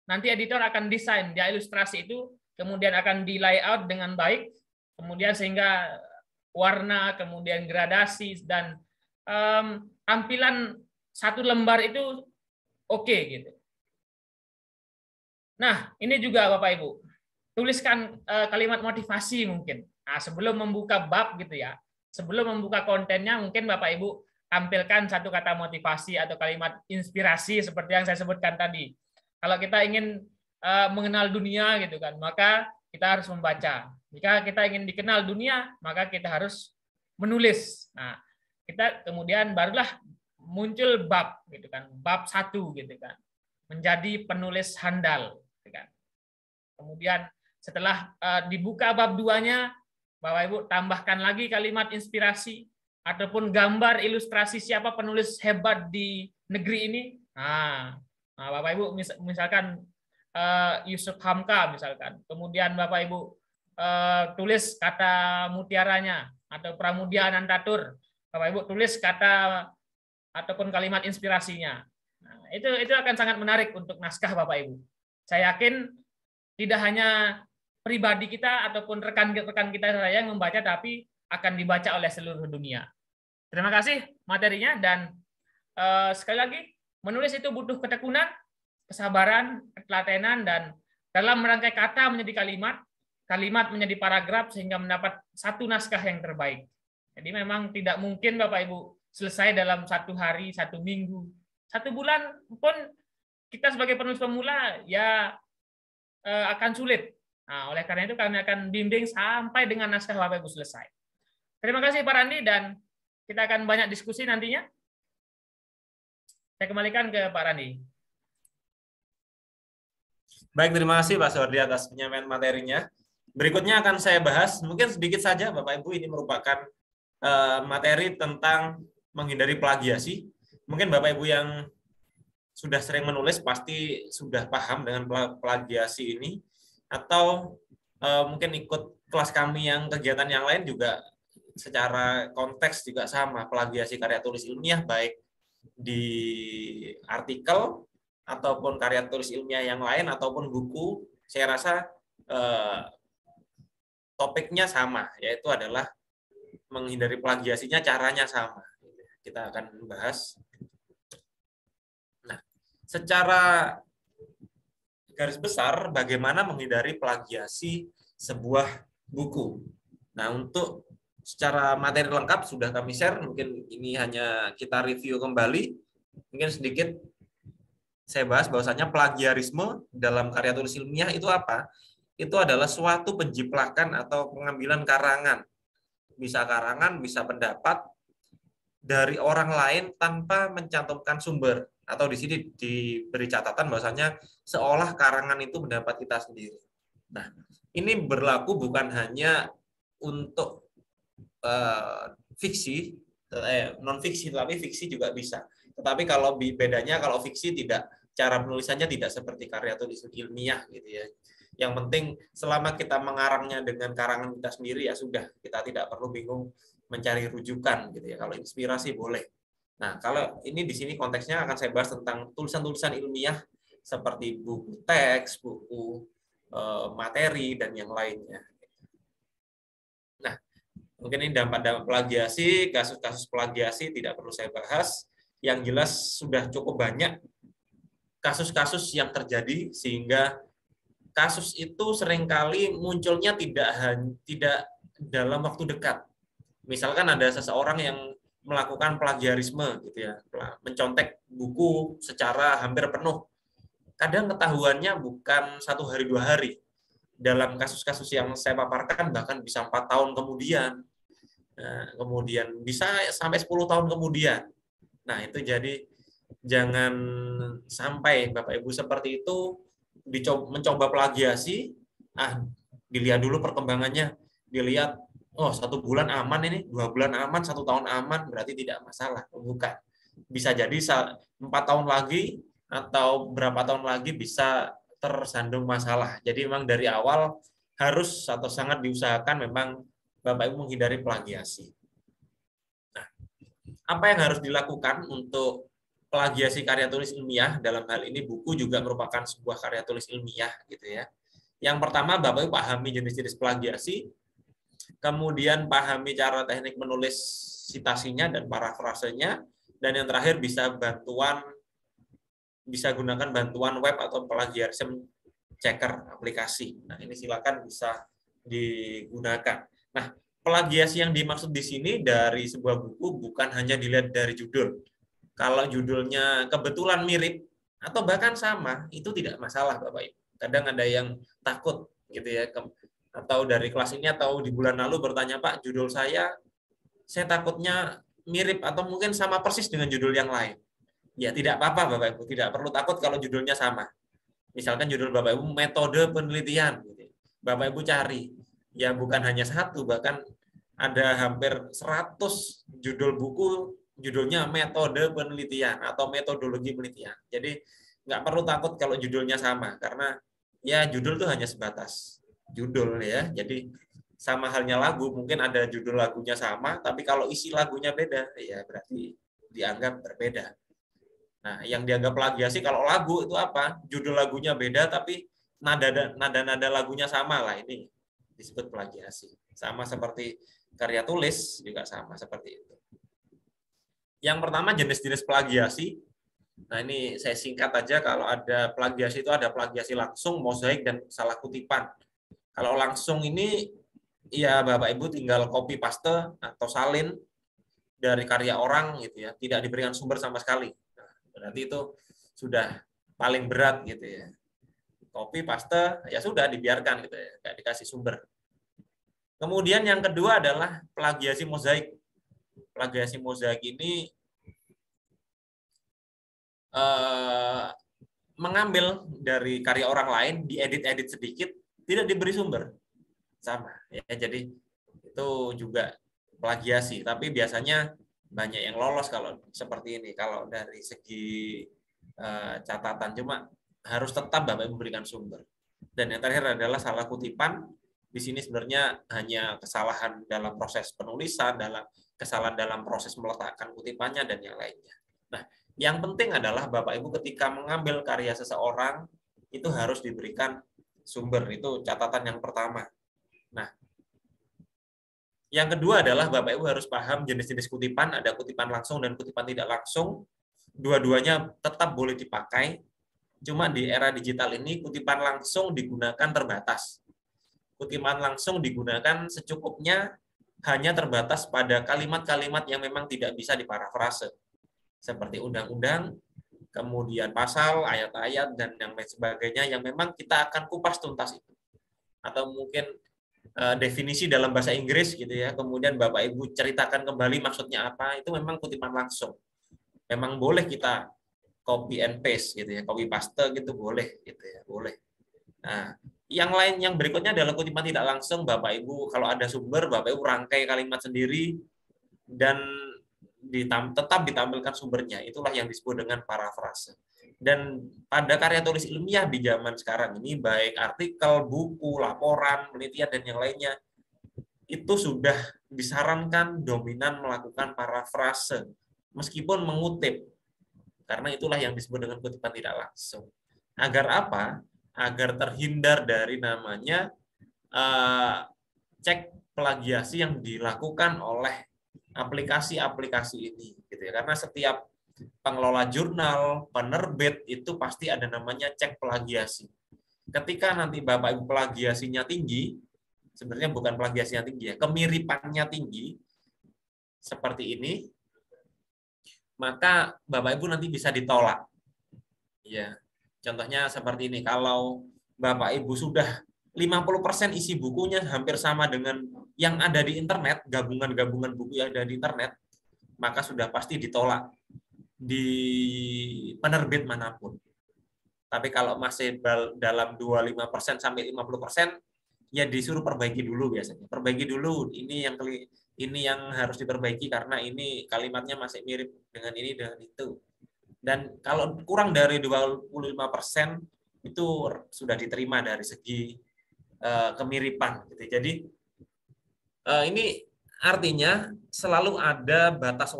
Speaker 2: nanti editor akan desain dia ilustrasi itu, kemudian akan di layout dengan baik, kemudian sehingga warna, kemudian gradasi dan tampilan satu lembar itu oke gitu. Nah, ini juga Bapak Ibu, tuliskan kalimat motivasi mungkin. Nah, sebelum membuka bab gitu ya, sebelum membuka kontennya, mungkin Bapak Ibu tampilkan satu kata motivasi atau kalimat inspirasi seperti yang saya sebutkan tadi. Kalau kita ingin mengenal dunia gitu kan, maka kita harus membaca. Jika kita ingin dikenal dunia, maka kita harus menulis. Nah, kita kemudian barulah muncul bab gitu kan, bab 1 gitu kan, menjadi penulis handal gitu kan. Kemudian setelah dibuka bab 2-nya, Bapak Ibu tambahkan lagi kalimat inspirasi ataupun gambar ilustrasi siapa penulis hebat di negeri ini. Nah Bapak Ibu misalkan Yusuf Hamka misalkan. Kemudian Bapak Ibu tulis kata mutiaranya atau Pramudia Anantatur. Bapak Ibu tulis kata ataupun kalimat inspirasinya. Nah, itu akan sangat menarik untuk naskah Bapak Ibu. Saya yakin tidak hanya pribadi kita ataupun rekan-rekan kita yang membaca, tapi akan dibaca oleh seluruh dunia. Terima kasih materinya, dan sekali lagi, menulis itu butuh ketekunan, kesabaran, ketelatenan, dan dalam merangkai kata menjadi kalimat menjadi paragraf sehingga mendapat satu naskah yang terbaik. Jadi memang tidak mungkin Bapak Ibu selesai dalam 1 hari, 1 minggu, 1 bulan pun kita sebagai penulis pemula ya akan sulit. Nah, oleh karena itu kami akan bimbing sampai dengan naskah Bapak Ibu selesai. Terima kasih Pak Randi, dan kita akan banyak diskusi nantinya. Saya kembalikan ke Pak Randi.
Speaker 1: Baik, terima kasih Pak Suwardi atas penyampaian materinya. Berikutnya akan saya bahas, mungkin sedikit saja Bapak Ibu, ini merupakan materi tentang menghindari plagiasi. Mungkin Bapak Ibu yang sudah sering menulis pasti sudah paham dengan plagiasi ini, atau mungkin ikut kelas kami yang kegiatan yang lain juga secara konteks juga sama, plagiasi karya tulis ilmiah baik di artikel ataupun karya tulis ilmiah yang lain ataupun buku. Saya rasa topiknya sama, yaitu adalah menghindari plagiasinya, caranya sama. Kita akan bahas. Nah, secara garis besar bagaimana menghindari plagiasi sebuah buku. Nah, untuk secara materi lengkap sudah kami share, mungkin ini hanya kita review kembali. Mungkin sedikit saya bahas bahwasanya plagiarisme dalam karya tulis ilmiah itu apa? Itu adalah suatu penjiplakan atau pengambilan karangan. Bisa karangan, bisa pendapat dari orang lain tanpa mencantumkan sumber, atau di sini diberi catatan bahwasanya seolah karangan itu pendapat kita sendiri. Nah, ini berlaku bukan hanya untuk fiksi, non fiksi, tapi fiksi juga bisa. Tetapi kalau bedanya, kalau fiksi tidak, cara penulisannya tidak seperti karya tulis ilmiah gitu ya. Yang penting selama kita mengarangnya dengan karangan kita sendiri ya sudah, kita tidak perlu bingung mencari rujukan gitu ya. Kalau inspirasi boleh. Nah, kalau ini di sini konteksnya akan saya bahas tentang tulisan-tulisan ilmiah seperti buku teks, buku materi dan yang lainnya. Nah, mungkin ini dampak plagiasi, kasus-kasus plagiasi tidak perlu saya bahas. Yang jelas sudah cukup banyak kasus-kasus yang terjadi sehingga kasus itu seringkali munculnya tidak dalam waktu dekat. Misalkan ada seseorang yang melakukan plagiarisme gitu ya, mencontek buku secara hampir penuh. Kadang ketahuannya bukan 1 hari 2 hari. Dalam kasus-kasus yang saya paparkan bahkan bisa 4 tahun kemudian. Nah, kemudian bisa sampai 10 tahun kemudian. Nah, itu jadi jangan sampai Bapak Ibu seperti itu mencoba plagiasi, dilihat dulu perkembangannya, dilihat, oh 1 bulan aman ini, 2 bulan aman, 1 tahun aman, berarti tidak masalah. Bukan. Bisa jadi 4 tahun lagi atau berapa tahun lagi bisa tersandung masalah. Jadi memang dari awal harus atau sangat diusahakan memang Bapak Ibu menghindari plagiasi. Nah, apa yang harus dilakukan untuk plagiasi karya tulis ilmiah? Dalam hal ini buku juga merupakan sebuah karya tulis ilmiah gitu ya. Yang pertama, Bapak Ibu pahami jenis-jenis plagiasi, kemudian pahami cara teknik menulis citasinya dan parafrasenya, dan yang terakhir bisa gunakan bantuan web atau plagiarism checker aplikasi. Nah, ini silakan bisa digunakan. Nah, plagiasi yang dimaksud di sini dari sebuah buku bukan hanya dilihat dari judul. Kalau judulnya kebetulan mirip atau bahkan sama, itu tidak masalah Bapak Ibu. Kadang ada yang takut gitu ya, atau dari kelas ini atau di bulan lalu bertanya, Pak, judul saya takutnya mirip atau mungkin sama persis dengan judul yang lain. Ya tidak apa-apa Bapak Ibu, tidak perlu takut kalau judulnya sama. Misalkan judul Bapak Ibu metode penelitian, Bapak Ibu cari, ya bukan hanya satu, bahkan ada hampir 100 judul buku judulnya metode penelitian atau metodologi penelitian. Jadi nggak perlu takut kalau judulnya sama, karena ya judul itu hanya sebatas judul ya. Jadi sama halnya lagu, mungkin ada judul lagunya sama, tapi kalau isi lagunya beda, ya berarti dianggap berbeda. Nah, yang dianggap plagiasi kalau lagu itu apa? Judul lagunya beda, tapi nada-nada lagunya sama lah, ini disebut plagiasi. Sama seperti karya tulis juga sama seperti itu. Yang pertama jenis-jenis plagiasi. Nah, ini saya singkat aja. Kalau ada plagiasi itu ada plagiasi langsung, mozaik, dan salah kutipan. Kalau langsung ini ya Bapak Ibu tinggal copy paste atau salin dari karya orang gitu ya, tidak diberikan sumber sama sekali. Nah, berarti itu sudah paling berat gitu ya. Copy paste ya sudah dibiarkan gitu ya, nggak dikasih sumber. Kemudian yang kedua adalah plagiasi mozaik. Plagiasi mozaik ini mengambil dari karya orang lain, diedit-edit sedikit, tidak diberi sumber. Sama ya, jadi itu juga plagiasi, tapi biasanya banyak yang lolos kalau seperti ini. Kalau dari segi catatan, cuma harus tetap Bapak memberikan sumber. Dan yang terakhir adalah salah kutipan. Di sini sebenarnya hanya kesalahan dalam proses penulisan, kesalahan dalam proses meletakkan kutipannya, dan yang lainnya. Nah, yang penting adalah Bapak Ibu ketika mengambil karya seseorang itu harus diberikan sumber. Itu catatan yang pertama. Nah, yang kedua adalah Bapak Ibu harus paham jenis-jenis kutipan, ada kutipan langsung dan kutipan tidak langsung. Dua-duanya tetap boleh dipakai. Cuma di era digital ini kutipan langsung digunakan terbatas. Kutipan langsung digunakan secukupnya, hanya terbatas pada kalimat-kalimat yang memang tidak bisa diparafrase. Seperti undang-undang, kemudian pasal, ayat-ayat, dan yang lain sebagainya yang memang kita akan kupas tuntas itu. Atau mungkin definisi dalam bahasa Inggris gitu ya, kemudian Bapak Ibu ceritakan kembali maksudnya apa, itu memang kutipan langsung. Memang boleh kita copy and paste gitu ya, copy paste gitu boleh gitu ya, boleh. Nah, yang lain yang berikutnya adalah kutipan tidak langsung. Bapak Ibu kalau ada sumber, Bapak Ibu rangkai kalimat sendiri dan tetap ditampilkan sumbernya. Itulah yang disebut dengan parafrase. Dan pada karya tulis ilmiah di zaman sekarang ini, baik artikel, buku, laporan, penelitian, dan yang lainnya, itu sudah disarankan dominan melakukan parafrase, meskipun mengutip. Karena itulah yang disebut dengan kutipan tidak langsung. Agar apa? Agar terhindar dari namanya cek plagiasi yang dilakukan oleh aplikasi-aplikasi ini, gitu ya. Karena setiap pengelola jurnal, penerbit itu pasti ada namanya cek plagiasi. Ketika nanti Bapak Ibu plagiasinya tinggi, sebenarnya bukan plagiasinya tinggi ya, kemiripannya tinggi seperti ini, maka Bapak Ibu nanti bisa ditolak. Ya, contohnya seperti ini, kalau Bapak Ibu sudah 50% isi bukunya hampir sama dengan yang ada di internet, gabungan-gabungan buku yang ada di internet, maka sudah pasti ditolak di penerbit manapun. Tapi kalau masih dalam 25% sampai 50%, ya disuruh perbaiki dulu biasanya. Perbaiki dulu, ini yang harus diperbaiki karena ini kalimatnya masih mirip dengan ini dengan itu. Dan kalau kurang dari 25% itu sudah diterima dari segi kemiripan. Gitu. Jadi ini artinya selalu ada batas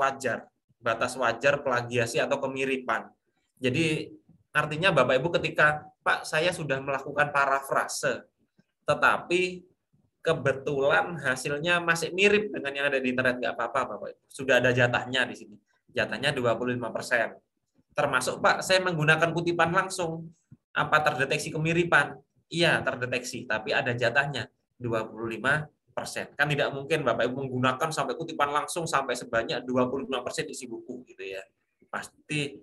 Speaker 1: wajar plagiasi atau kemiripan. Jadi artinya Bapak Ibu ketika Pak saya sudah melakukan parafrase, tetapi kebetulan hasilnya masih mirip dengan yang ada di internet, nggak apa-apa Bapak Ibu. Sudah ada jatahnya di sini. Jatahnya 25%. Termasuk Pak, saya menggunakan kutipan langsung. Apa terdeteksi kemiripan? Iya, terdeteksi, tapi ada jatahnya 25%. Kan tidak mungkin Bapak Ibu menggunakan sampai kutipan langsung sampai sebanyak 25% isi buku gitu ya. Pasti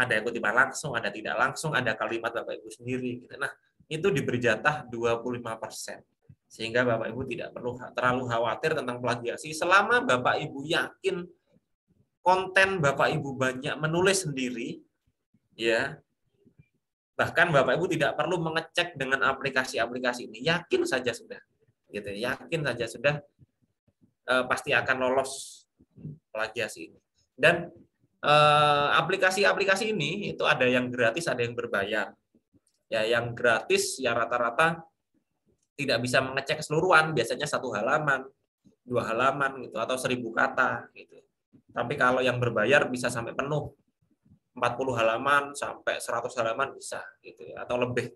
Speaker 1: ada kutipan langsung, ada tidak langsung, ada kalimat Bapak Ibu sendiri gitu. Nah, itu diberi jatah 25%. Sehingga Bapak Ibu tidak perlu terlalu khawatir tentang plagiasi selama Bapak Ibu yakin konten Bapak Ibu banyak menulis sendiri, ya. Bahkan Bapak Ibu tidak perlu mengecek dengan aplikasi-aplikasi ini, yakin saja sudah, gitu. Yakin saja sudah pasti akan lolos plagiasi ini. Dan aplikasi-aplikasi ini itu ada yang gratis, ada yang berbayar. Ya, yang gratis ya rata-rata tidak bisa mengecek keseluruhan, biasanya 1 halaman, 2 halaman gitu atau 1000 kata gitu. Tapi kalau yang berbayar bisa sampai penuh. 40 halaman sampai 100 halaman bisa gitu ya, atau lebih.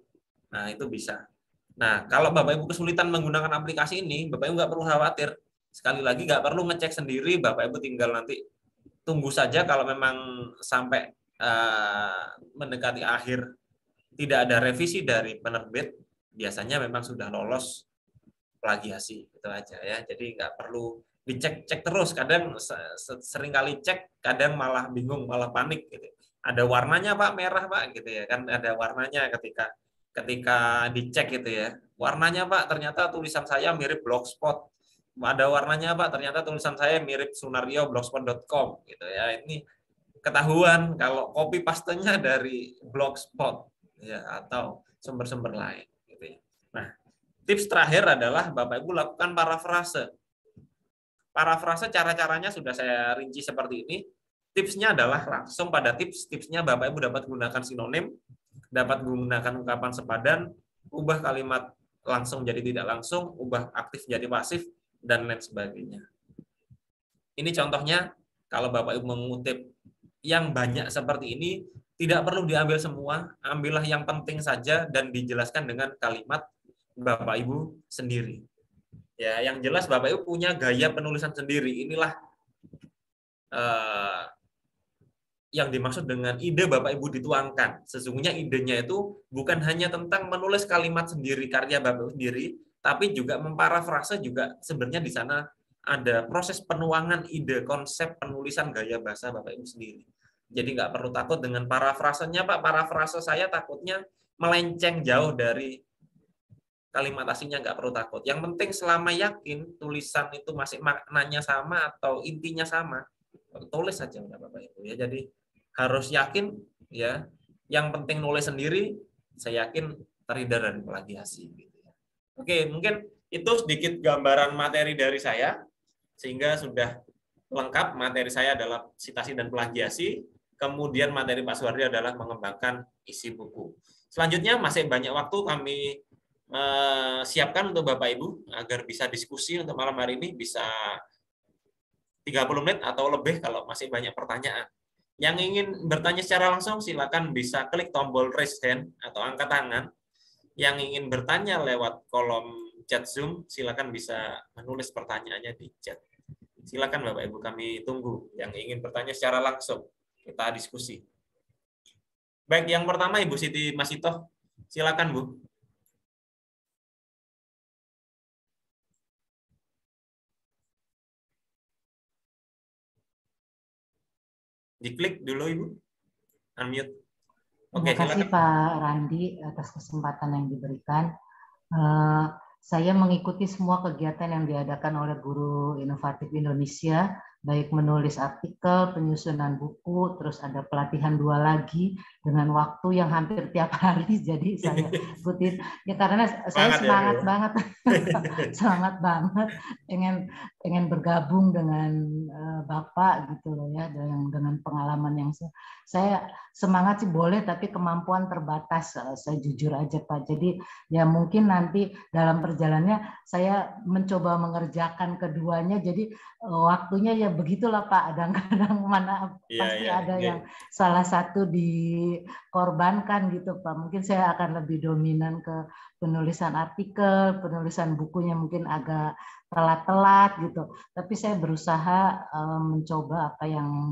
Speaker 1: Nah, itu bisa. Nah, kalau Bapak Ibu kesulitan menggunakan aplikasi ini, Bapak Ibu nggak perlu khawatir. Sekali lagi nggak perlu ngecek sendiri, Bapak Ibu tinggal nanti tunggu saja kalau memang sampai mendekati akhir tidak ada revisi dari penerbit, biasanya memang sudah lolos plagiasi itu aja ya. Jadi nggak perlu dicek-cek terus. Kadang sering kali cek, kadang malah bingung, malah panik gitu. Ada warnanya Pak, merah Pak gitu ya. Kan ada warnanya ketika dicek gitu ya. Warnanya Pak, ternyata tulisan saya mirip Blogspot. Ada warnanya Pak, ternyata tulisan saya mirip Sunario blogspot.com gitu ya. Ini ketahuan kalau copy pastenya dari Blogspot ya atau sumber-sumber lain gitu ya. Nah, tips terakhir adalah Bapak Ibu lakukan parafrase. Parafrase cara-caranya sudah saya rinci seperti ini. Tipsnya adalah langsung pada tips-tipsnya Bapak Ibu dapat gunakan sinonim, dapat menggunakan ungkapan sepadan, ubah kalimat langsung jadi tidak langsung, ubah aktif jadi pasif, dan lain sebagainya. Ini contohnya kalau Bapak Ibu mengutip yang banyak seperti ini, tidak perlu diambil semua, ambillah yang penting saja dan dijelaskan dengan kalimat Bapak Ibu sendiri. Ya, yang jelas Bapak Ibu punya gaya penulisan sendiri. Inilah yang dimaksud dengan ide Bapak Ibu dituangkan. Sesungguhnya idenya itu bukan hanya tentang menulis kalimat sendiri, karya Bapak Ibu sendiri, tapi juga memparafrase juga sebenarnya di sana ada proses penuangan ide, konsep penulisan gaya bahasa Bapak Ibu sendiri. Jadi nggak perlu takut dengan parafrasenya, Pak. Parafrase saya takutnya melenceng jauh dari kalimat aslinya, nggak perlu takut. Yang penting selama yakin tulisan itu masih maknanya sama atau intinya sama, tulis saja udah Bapak Ibu ya. Jadi harus yakin ya. Yang penting nulis sendiri, saya yakin terhindar dari plagiasi gitu ya. Oke, mungkin itu sedikit gambaran materi dari saya sehingga sudah lengkap. Materi saya adalah sitasi dan plagiasi, kemudian materi Pak Suhardi adalah mengembangkan isi buku. Selanjutnya masih banyak waktu kami siapkan untuk Bapak Ibu agar bisa diskusi untuk malam hari ini, bisa 30 menit atau lebih kalau masih banyak pertanyaan. Yang ingin bertanya secara langsung silakan bisa klik tombol raise hand atau angkat tangan. Yang ingin bertanya lewat kolom chat Zoom silakan bisa menulis pertanyaannya di chat. Silakan Bapak Ibu, kami tunggu yang ingin bertanya secara langsung. Kita diskusi. Baik, yang pertama Ibu Siti Masitoh, silakan Bu. Diklik dulu Ibu, unmute.
Speaker 3: Oke, terima kasih Pak Randi atas kesempatan yang diberikan. Saya mengikuti semua kegiatan yang diadakan oleh Guru Inovatif Indonesia baik menulis artikel, penyusunan buku, terus ada pelatihan 2 lagi dengan waktu yang hampir tiap hari, jadi saya ikutin ya karena saya semangat banget, semangat banget pengen bergabung dengan Bapak gitu loh ya, dengan pengalaman yang saya semangat sih boleh, tapi kemampuan terbatas, saya jujur aja Pak. Jadi ya mungkin nanti dalam perjalanannya saya mencoba mengerjakan keduanya, jadi waktunya ya begitulah Pak, kadang-kadang mana pasti ada yang salah satu dikorbankan gitu Pak. Mungkin saya akan lebih dominan ke penulisan artikel, penulisan bukunya mungkin agak telat-telat gitu. Tapi saya berusaha mencoba apa yang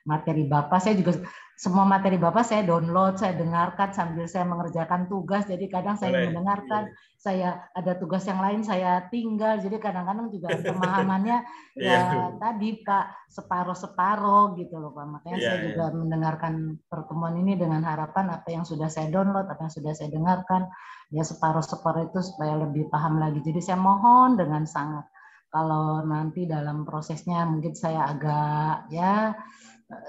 Speaker 3: materi Bapak, saya juga semua materi Bapak saya download, saya dengarkan sambil saya mengerjakan tugas. Jadi kadang saya mendengarkan, saya ada tugas yang lain saya tinggal. Jadi kadang-kadang juga pemahamannya ya tadi Pak separuh-separuh gitu loh Pak. Makanya saya juga mendengarkan pertemuan ini dengan harapan apa yang sudah saya download, apa yang sudah saya dengarkan, ya separuh-separuh itu supaya lebih paham lagi. Jadi saya mohon dengan sangat kalau nanti dalam prosesnya mungkin saya agak ya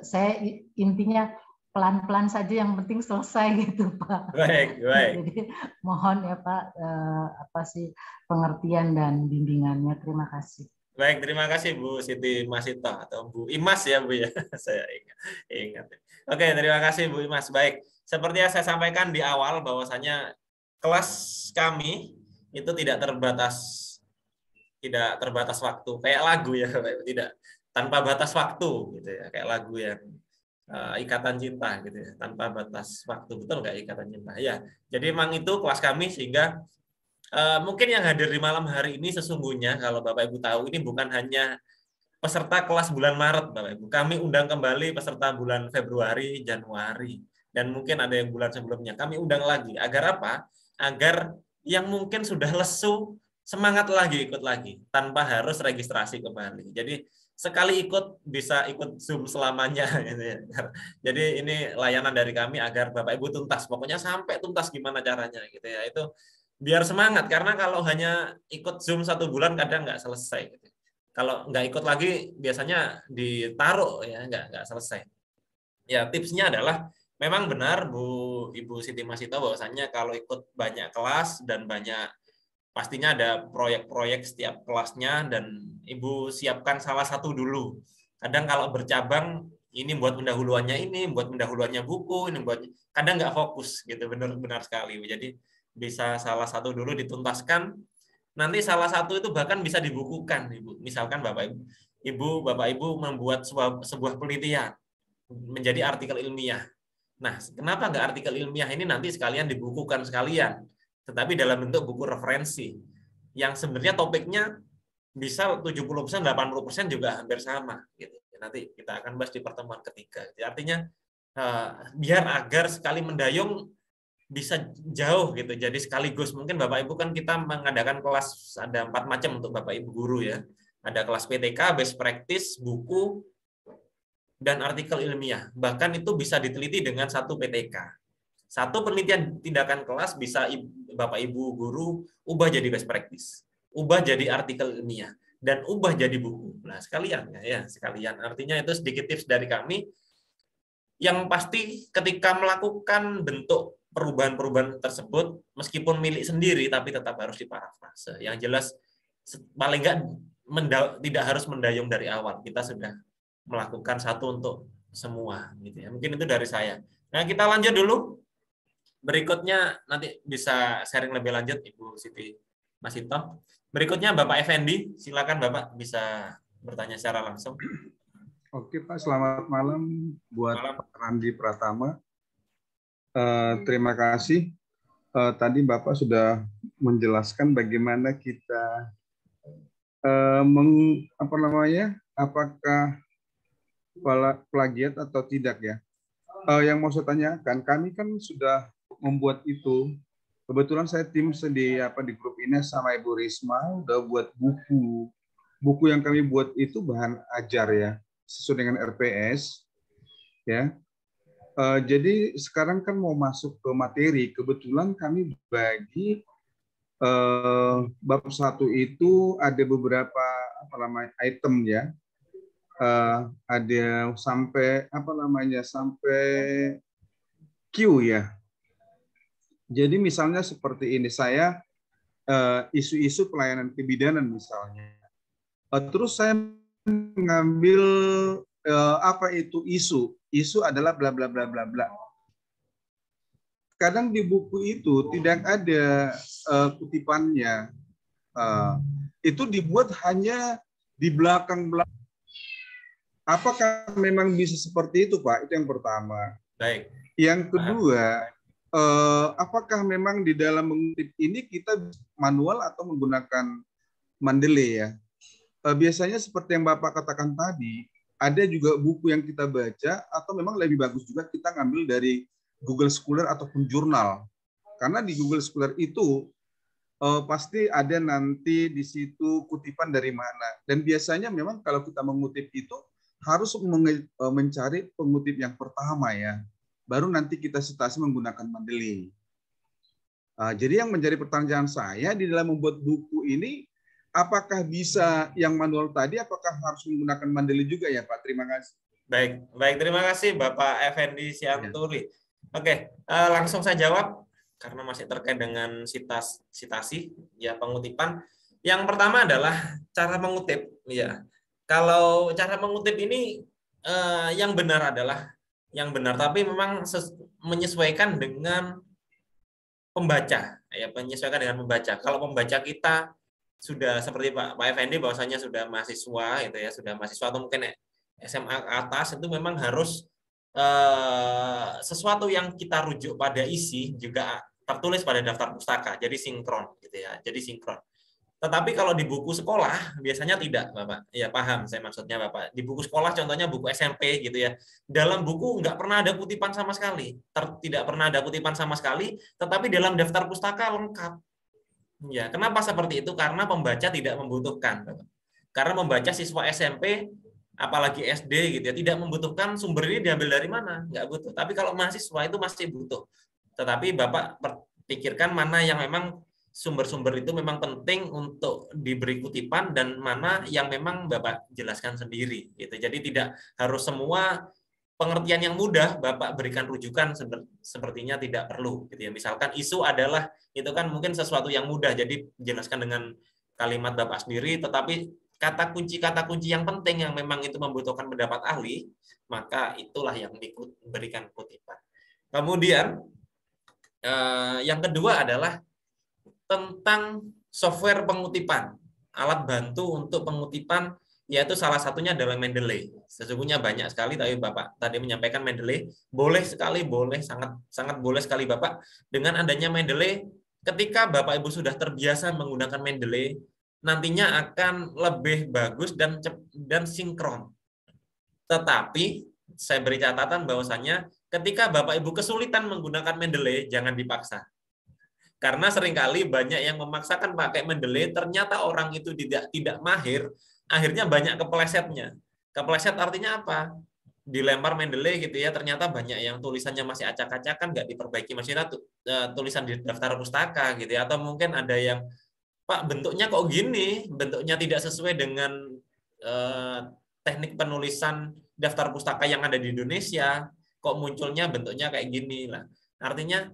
Speaker 3: saya intinya pelan-pelan saja, yang penting selesai gitu Pak.
Speaker 1: Baik.
Speaker 3: Jadi mohon ya Pak pengertian dan bimbingannya. Terima kasih.
Speaker 1: Baik, terima kasih Bu Siti Masito atau Bu Imas ya Bu ya. Saya ingat. Oke, terima kasih Bu Imas. Baik, seperti yang saya sampaikan di awal bahwasanya kelas kami itu tidak terbatas waktu, kayak lagu ya, tidak tanpa batas waktu gitu ya, kayak lagu yang Ikatan Cinta gitu ya, tanpa batas waktu. Betul nggak Ikatan Cinta? Ya, jadi memang itu kelas kami, sehingga mungkin yang hadir di malam hari ini sesungguhnya kalau Bapak Ibu tahu ini bukan hanya peserta kelas bulan Maret Bapak Ibu. Kami undang kembali peserta bulan Februari, Januari, dan mungkin ada yang bulan sebelumnya. Kami undang lagi. Agar apa? Agar yang mungkin sudah lesu semangat lagi ikut lagi tanpa harus registrasi kembali. Jadi sekali ikut bisa ikut Zoom selamanya gitu ya. Jadi ini layanan dari kami agar Bapak Ibu tuntas. Pokoknya sampai tuntas gimana caranya gitu ya. Itu biar semangat, karena kalau hanya ikut Zoom 1 bulan kadang nggak selesai gitu. Kalau nggak ikut lagi biasanya ditaruh ya, nggak selesai. Ya, tipsnya adalah memang benar Ibu Siti Masito bahwasannya kalau ikut banyak kelas dan pastinya ada proyek-proyek setiap kelasnya, dan Ibu siapkan salah satu dulu. Kadang kalau bercabang, ini buat pendahuluannya ini, buat pendahuluannya buku, ini buat kadang nggak fokus gitu, benar sekali. Jadi bisa salah satu dulu dituntaskan, nanti salah satu itu bahkan bisa dibukukan Ibu. Misalkan Bapak Ibu membuat sebuah penelitian menjadi artikel ilmiah. Nah, kenapa nggak artikel ilmiah ini nanti sekalian dibukukan sekalian, tetapi dalam bentuk buku referensi yang sebenarnya topiknya bisa 70%, 80% juga hampir sama gitu. Nanti kita akan bahas di pertemuan ketiga. Artinya biar agar sekali mendayung bisa jauh gitu. Jadi sekaligus mungkin Bapak Ibu kan kita mengadakan kelas ada 4 macam untuk Bapak Ibu guru ya. Ada kelas PTK, best practice, buku, dan artikel ilmiah. Bahkan itu bisa diteliti dengan 1 PTK. 1 penelitian tindakan kelas bisa Bapak Ibu guru ubah jadi best practice, ubah jadi artikel ilmiah, dan ubah jadi buku. Nah, sekalian ya, sekalian. Artinya itu sedikit tips dari kami. Yang pasti ketika melakukan bentuk perubahan-perubahan tersebut, meskipun milik sendiri, tapi tetap harus diparafrase. Yang jelas, paling nggak tidak harus mendayung dari awal. Kita sudah melakukan satu untuk semua. Gitu ya. Mungkin itu dari saya. Nah, kita lanjut dulu. Berikutnya nanti bisa sharing lebih lanjut Ibu Siti Masito. Berikutnya Bapak Effendi, silakan Bapak bisa bertanya secara langsung.
Speaker 4: Oke Pak, selamat malam buat Pak Randi Pratama. Terima kasih. Tadi Bapak sudah menjelaskan bagaimana kita apakah plagiat atau tidak ya. Yang mau saya tanyakan, kami kan sudah membuat itu. Kebetulan saya tim di grup ini sama Ibu Risma udah buat buku. Buku yang kami buat itu bahan ajar ya, sesuai dengan RPS ya. Jadi sekarang kan mau masuk ke materi, kebetulan kami bagi bab 1 itu ada beberapa item ya. ada sampai apa namanya sampai Q ya. Jadi misalnya seperti ini, saya isu-isu pelayanan kebidanan misalnya. Terus saya mengambil apa itu isu? Isu adalah bla bla bla bla bla. Kadang di buku itu tidak ada kutipannya. Itu dibuat hanya di belakang-belakang. Apakah memang bisa seperti itu, Pak? Itu yang pertama.
Speaker 1: Baik.
Speaker 4: Yang kedua, apakah memang di dalam mengutip ini kita manual atau menggunakan Mendeley ya? Biasanya seperti yang Bapak katakan tadi, ada juga buku yang kita baca atau memang lebih bagus juga kita ngambil dari Google Scholar ataupun jurnal. Karena di Google Scholar itu pasti ada nanti di situ kutipan dari mana. Dan biasanya memang kalau kita mengutip itu harus mencari pengutip yang pertama ya. Baru nanti kita citasi menggunakan Mendeley. Jadi yang menjadi pertanyaan saya di dalam membuat buku ini, apakah bisa yang manual tadi, apakah harus menggunakan Mendeley juga ya Pak? Terima kasih.
Speaker 1: Baik, terima kasih Bapak Effendi Sianturi. Oke, langsung saya jawab karena masih terkait dengan citasi, ya pengutipan. Yang pertama adalah cara mengutip, ya. Kalau cara mengutip ini yang benar adalah yang benar, tapi memang menyesuaikan dengan pembaca, ya menyesuaikan dengan pembaca. Kalau pembaca kita sudah seperti Pak Effendi bahwasanya sudah mahasiswa, gitu ya, sudah mahasiswa atau mungkin SMA ke atas, itu memang harus sesuatu yang kita rujuk pada isi juga tertulis pada daftar pustaka, jadi sinkron, gitu ya, jadi sinkron. Tetapi kalau di buku sekolah biasanya tidak, Bapak. Ya paham saya maksudnya, Bapak. Di buku sekolah contohnya buku SMP gitu ya. Dalam buku nggak pernah ada kutipan sama sekali. Tidak pernah ada kutipan sama sekali, tetapi dalam daftar pustaka lengkap. Ya, kenapa seperti itu? Karena pembaca tidak membutuhkan, Bapak. Karena membaca siswa SMP apalagi SD gitu ya, tidak membutuhkan sumber ini diambil dari mana, nggak butuh. Tapi kalau mahasiswa itu masih butuh. Tetapi Bapak pikirkan mana yang memang sumber-sumber itu memang penting untuk diberi kutipan dan mana yang memang Bapak jelaskan sendiri gitu. Jadi tidak harus semua pengertian yang mudah Bapak berikan rujukan, sepertinya tidak perlu gitu ya. Misalkan isu adalah itu kan mungkin sesuatu yang mudah, jadi jelaskan dengan kalimat Bapak sendiri, tetapi kata kunci yang penting yang memang itu membutuhkan pendapat ahli, maka itulah yang diberikan kutipan. Kemudian yang kedua adalah tentang software pengutipan, alat bantu untuk pengutipan, yaitu salah satunya adalah Mendeley. Sesungguhnya banyak sekali, tapi Bapak tadi menyampaikan Mendeley, boleh sekali, boleh, sangat boleh sekali Bapak. Dengan adanya Mendeley, ketika Bapak Ibu sudah terbiasa menggunakan Mendeley, nantinya akan lebih bagus dan sinkron. Tetapi saya beri catatan bahwasanya ketika Bapak Ibu kesulitan menggunakan Mendeley, jangan dipaksa. Karena seringkali banyak yang memaksakan pakai Mendeley, ternyata orang itu tidak mahir, akhirnya banyak keplesetnya. Kepleset artinya apa? Dilempar Mendeley gitu ya, ternyata banyak yang tulisannya masih acak-acakan, nggak diperbaiki, masih tulisan di daftar pustaka gitu ya. Atau mungkin ada yang, Pak bentuknya kok gini, bentuknya tidak sesuai dengan teknik penulisan daftar pustaka yang ada di Indonesia, kok munculnya bentuknya kayak gini lah. Artinya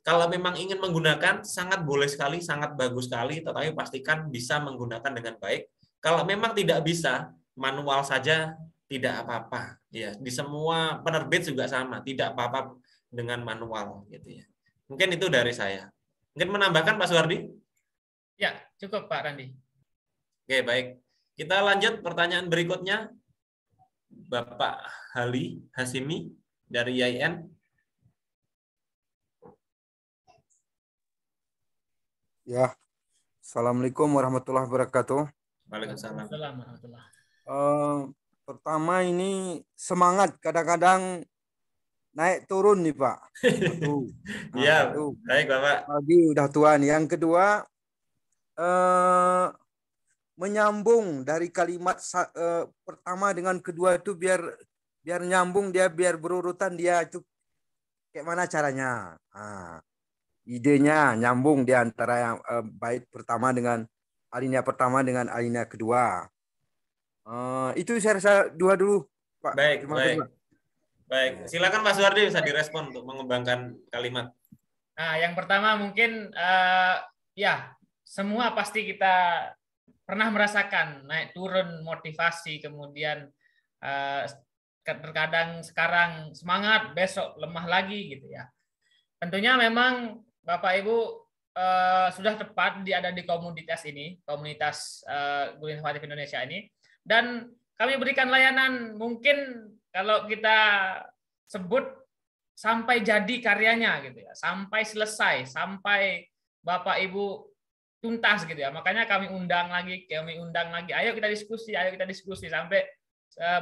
Speaker 1: kalau memang ingin menggunakan, sangat boleh sekali, sangat bagus sekali, tetapi pastikan bisa menggunakan dengan baik. Kalau memang tidak bisa, manual saja tidak apa-apa. Ya, di semua penerbit juga sama, tidak apa-apa dengan manual gitu ya. Mungkin itu dari saya. Mungkin menambahkan Pak Suwardi?
Speaker 2: Ya, cukup Pak Randi.
Speaker 1: Oke, baik. Kita lanjut pertanyaan berikutnya. Bapak Hasimi dari IAIN.
Speaker 5: Ya, Assalamualaikum warahmatullahi wabarakatuh.
Speaker 1: Waalaikumsalam.
Speaker 5: Pertama ini semangat, kadang-kadang naik turun nih Pak.
Speaker 1: Iya, baik Bapak.
Speaker 5: Lagi udah tuan. Yang kedua, menyambung dari kalimat pertama dengan kedua itu biar nyambung, biar berurutan dia itu kayak mana caranya. Idenya nyambung di antara yang bait pertama dengan alinea pertama dengan alinea kedua. Itu saya rasa dua dulu, Pak.
Speaker 1: Baik,
Speaker 5: Terima kasih,
Speaker 1: baik.
Speaker 5: Pak.
Speaker 1: Baik, silakan Pak Suwardi bisa direspon untuk mengembangkan kalimat.
Speaker 2: Nah, yang pertama mungkin ya semua pasti kita pernah merasakan naik turun motivasi, kemudian terkadang sekarang semangat, besok lemah lagi gitu ya. Tentunya memang Bapak Ibu sudah tepat ada di komunitas ini, komunitas Guru Inovatif Indonesia ini, dan kami berikan layanan mungkin kalau kita sebut sampai jadi karyanya gitu ya, sampai selesai, sampai Bapak Ibu tuntas gitu ya. Makanya kami undang lagi, ayo kita diskusi sampai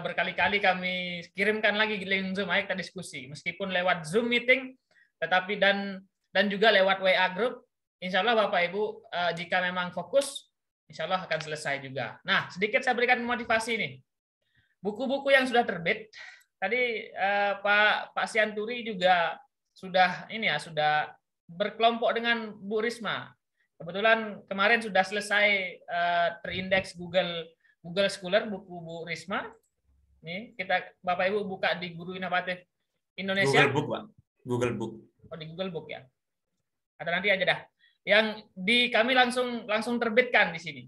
Speaker 2: berkali-kali kami kirimkan lagi link Zoom, ayo kita diskusi. Meskipun lewat Zoom meeting, tetapi dan juga lewat WA group, insya Allah Bapak Ibu jika memang fokus, insya Allah akan selesai juga. Nah, sedikit saya berikan motivasi nih. Buku-buku yang sudah terbit, tadi Pak Sianturi juga sudah sudah berkelompok dengan Bu Risma. Kebetulan kemarin sudah selesai terindeks Google Scholar buku Bu Risma. Nih kita Bapak Ibu buka di Guru Inovatif Indonesia.
Speaker 1: Google Book, Pak. Google Book.
Speaker 2: Oh, di Google Book ya. Atau nanti aja dah. Yang kami langsung terbitkan di sini.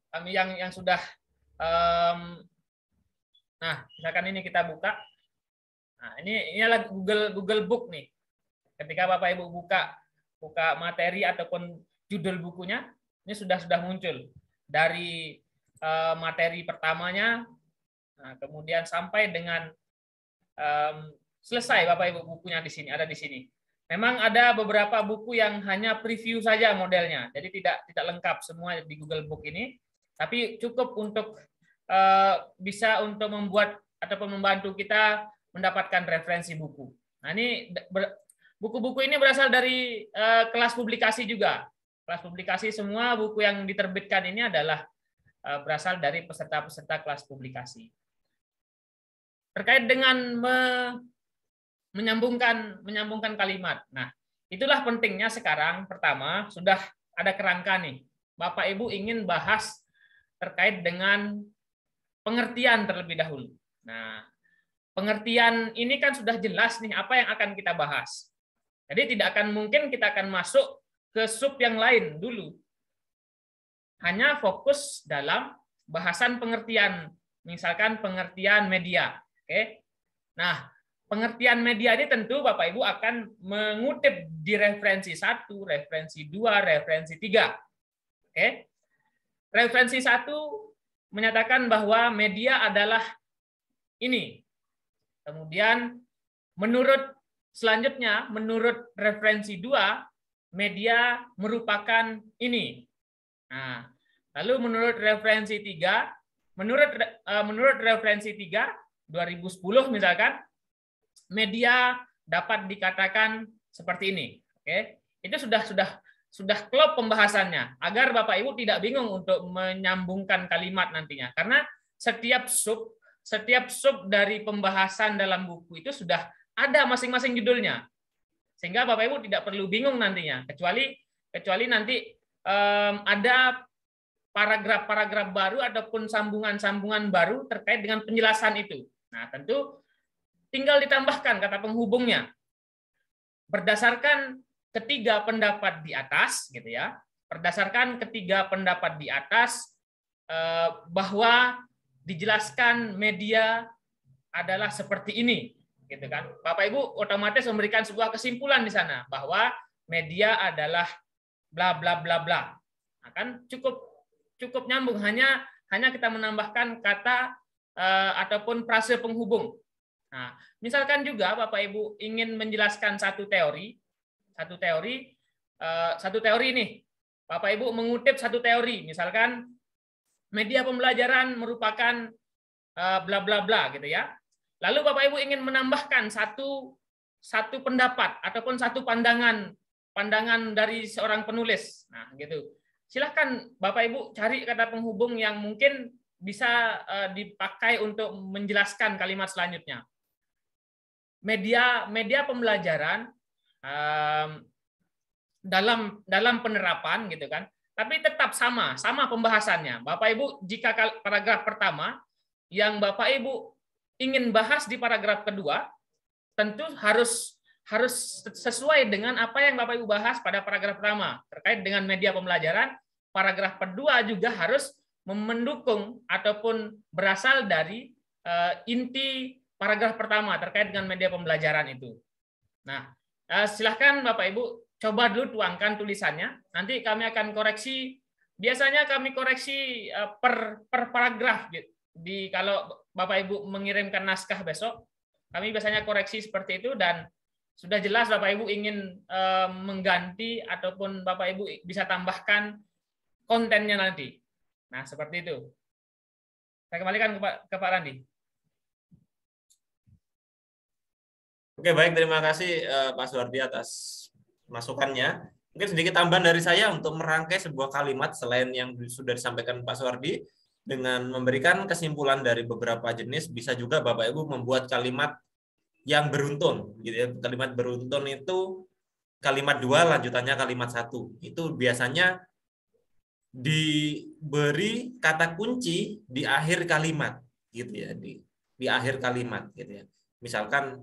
Speaker 2: Kami yang sudah nah, misalkan ini kita buka. Nah, ini adalah Google Book nih. Ketika Bapak Ibu buka materi ataupun judul bukunya, ini sudah muncul dari materi pertamanya, nah, kemudian sampai dengan selesai Bapak Ibu bukunya di sini, ada di sini. Memang ada beberapa buku yang hanya preview saja modelnya, jadi tidak lengkap semua di Google Book ini, tapi cukup untuk bisa untuk membuat ataupun membantu kita mendapatkan referensi buku. Nah, ini buku-buku ini berasal dari kelas publikasi juga. Kelas publikasi, semua buku yang diterbitkan ini adalah berasal dari peserta-peserta kelas publikasi. Terkait dengan menyambungkan kalimat. Nah, itulah pentingnya sekarang. Pertama, sudah ada kerangka nih. Bapak Ibu ingin bahas terkait dengan pengertian terlebih dahulu. Nah, pengertian ini kan sudah jelas nih apa yang akan kita bahas. Jadi tidak akan mungkin kita akan masuk ke sub yang lain dulu. Hanya fokus dalam bahasan pengertian, misalkan pengertian media. Oke. Nah, pengertian media ini tentu Bapak Ibu akan mengutip di referensi 1, referensi 2, referensi 3. Oke. Referensi 1 menyatakan bahwa media adalah ini. Kemudian selanjutnya menurut referensi 2, media merupakan ini. Nah, lalu menurut referensi 3, menurut referensi 3 2010 misalkan, media dapat dikatakan seperti ini. Oke. Itu sudah klop pembahasannya agar Bapak Ibu tidak bingung untuk menyambungkan kalimat nantinya, karena setiap sub dari pembahasan dalam buku itu sudah ada masing-masing judulnya, sehingga Bapak Ibu tidak perlu bingung nantinya, kecuali nanti ada paragraf-paragraf baru ataupun sambungan-sambungan baru terkait dengan penjelasan itu. Nah, tentu tinggal ditambahkan kata penghubungnya berdasarkan ketiga pendapat di atas, gitu ya. Berdasarkan ketiga pendapat di atas, bahwa dijelaskan media adalah seperti ini, gitu kan. Bapak Ibu otomatis memberikan sebuah kesimpulan di sana bahwa media adalah bla bla bla bla. Nah, kan cukup nyambung, hanya kita menambahkan kata ataupun frase penghubung. Nah, misalkan juga Bapak Ibu ingin menjelaskan satu teori nih. Bapak Ibu mengutip satu teori, misalkan media pembelajaran merupakan bla bla bla gitu ya. Lalu Bapak Ibu ingin menambahkan satu pendapat ataupun satu pandangan dari seorang penulis. Nah, gitu. Silahkan Bapak Ibu cari kata penghubung yang mungkin bisa dipakai untuk menjelaskan kalimat selanjutnya. Media pembelajaran dalam penerapan gitu kan. tapi tetap sama pembahasannya. Bapak Ibu, jika paragraf pertama yang Bapak Ibu ingin bahas di paragraf kedua, tentu harus sesuai dengan apa yang Bapak Ibu bahas pada paragraf pertama terkait dengan media pembelajaran. Paragraf kedua juga harus mendukung ataupun berasal dari inti paragraf pertama terkait dengan media pembelajaran itu. Nah, silahkan Bapak Ibu coba dulu tuangkan tulisannya. Nanti kami akan koreksi. Biasanya kami koreksi per paragraf. Kalau Bapak Ibu mengirimkan naskah besok, kami biasanya koreksi seperti itu, dan sudah jelas Bapak Ibu ingin mengganti ataupun Bapak Ibu bisa tambahkan kontennya nanti. Nah, seperti itu. Saya kembalikan ke Pak Randi.
Speaker 1: Oke, baik. Terima kasih Pak Suwardi atas masukannya. Mungkin sedikit tambahan dari saya untuk merangkai sebuah kalimat selain yang sudah disampaikan Pak Suwardi, dengan memberikan kesimpulan dari beberapa jenis, bisa juga Bapak Ibu membuat kalimat yang beruntun, gitu ya. Kalimat beruntun itu kalimat 2 lanjutannya kalimat 1. Itu biasanya diberi kata kunci di akhir kalimat, gitu ya, di akhir kalimat, gitu ya. Misalkan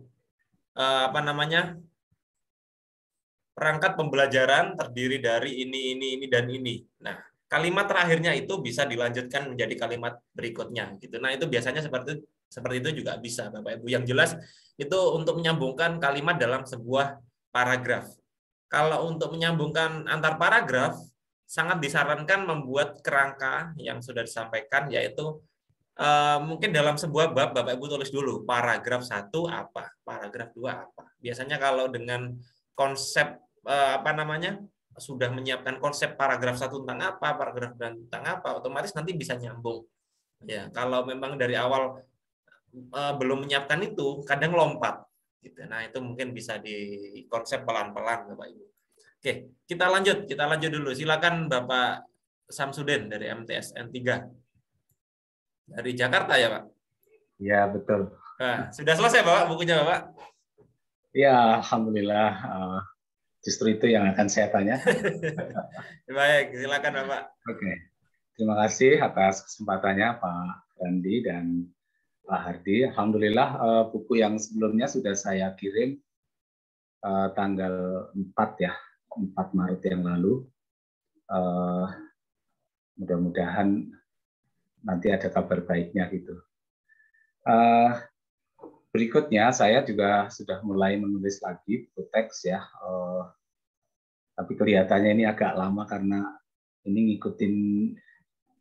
Speaker 1: perangkat pembelajaran terdiri dari ini dan ini. Nah, kalimat terakhirnya itu bisa dilanjutkan menjadi kalimat berikutnya, gitu. Nah, itu biasanya seperti itu juga bisa, Bapak Ibu. Yang jelas itu untuk menyambungkan kalimat dalam sebuah paragraf. Kalau untuk menyambungkan antar paragraf, sangat disarankan membuat kerangka yang sudah disampaikan, yaitu mungkin dalam sebuah bab Bapak Ibu tulis dulu paragraf 1 apa, paragraf 2 apa. Biasanya kalau dengan konsep sudah menyiapkan konsep paragraf 1 tentang apa, paragraf 2 tentang apa, otomatis nanti bisa nyambung. Ya, kalau memang dari awal belum menyiapkan itu, kadang lompat. Gitu. Nah, itu mungkin bisa dikonsep pelan-pelan, Bapak Ibu. Oke, kita lanjut dulu. Silakan Bapak Samsudin dari MTSN 3. Dari Jakarta ya, Pak?
Speaker 6: Ya, betul.
Speaker 1: Nah, sudah selesai, Bapak, bukunya, Bapak?
Speaker 6: Ya, alhamdulillah. Justru itu yang akan saya tanya.
Speaker 1: Baik, silakan, Bapak.
Speaker 6: Oke. Terima kasih atas kesempatannya, Pak Randi dan Pak Hardi. Alhamdulillah, buku yang sebelumnya sudah saya kirim tanggal 4 Maret yang lalu. Mudah-mudahan nanti ada kabar baiknya gitu. Berikutnya saya juga sudah mulai menulis lagi buku teks ya. Tapi kelihatannya ini agak lama karena ini ngikutin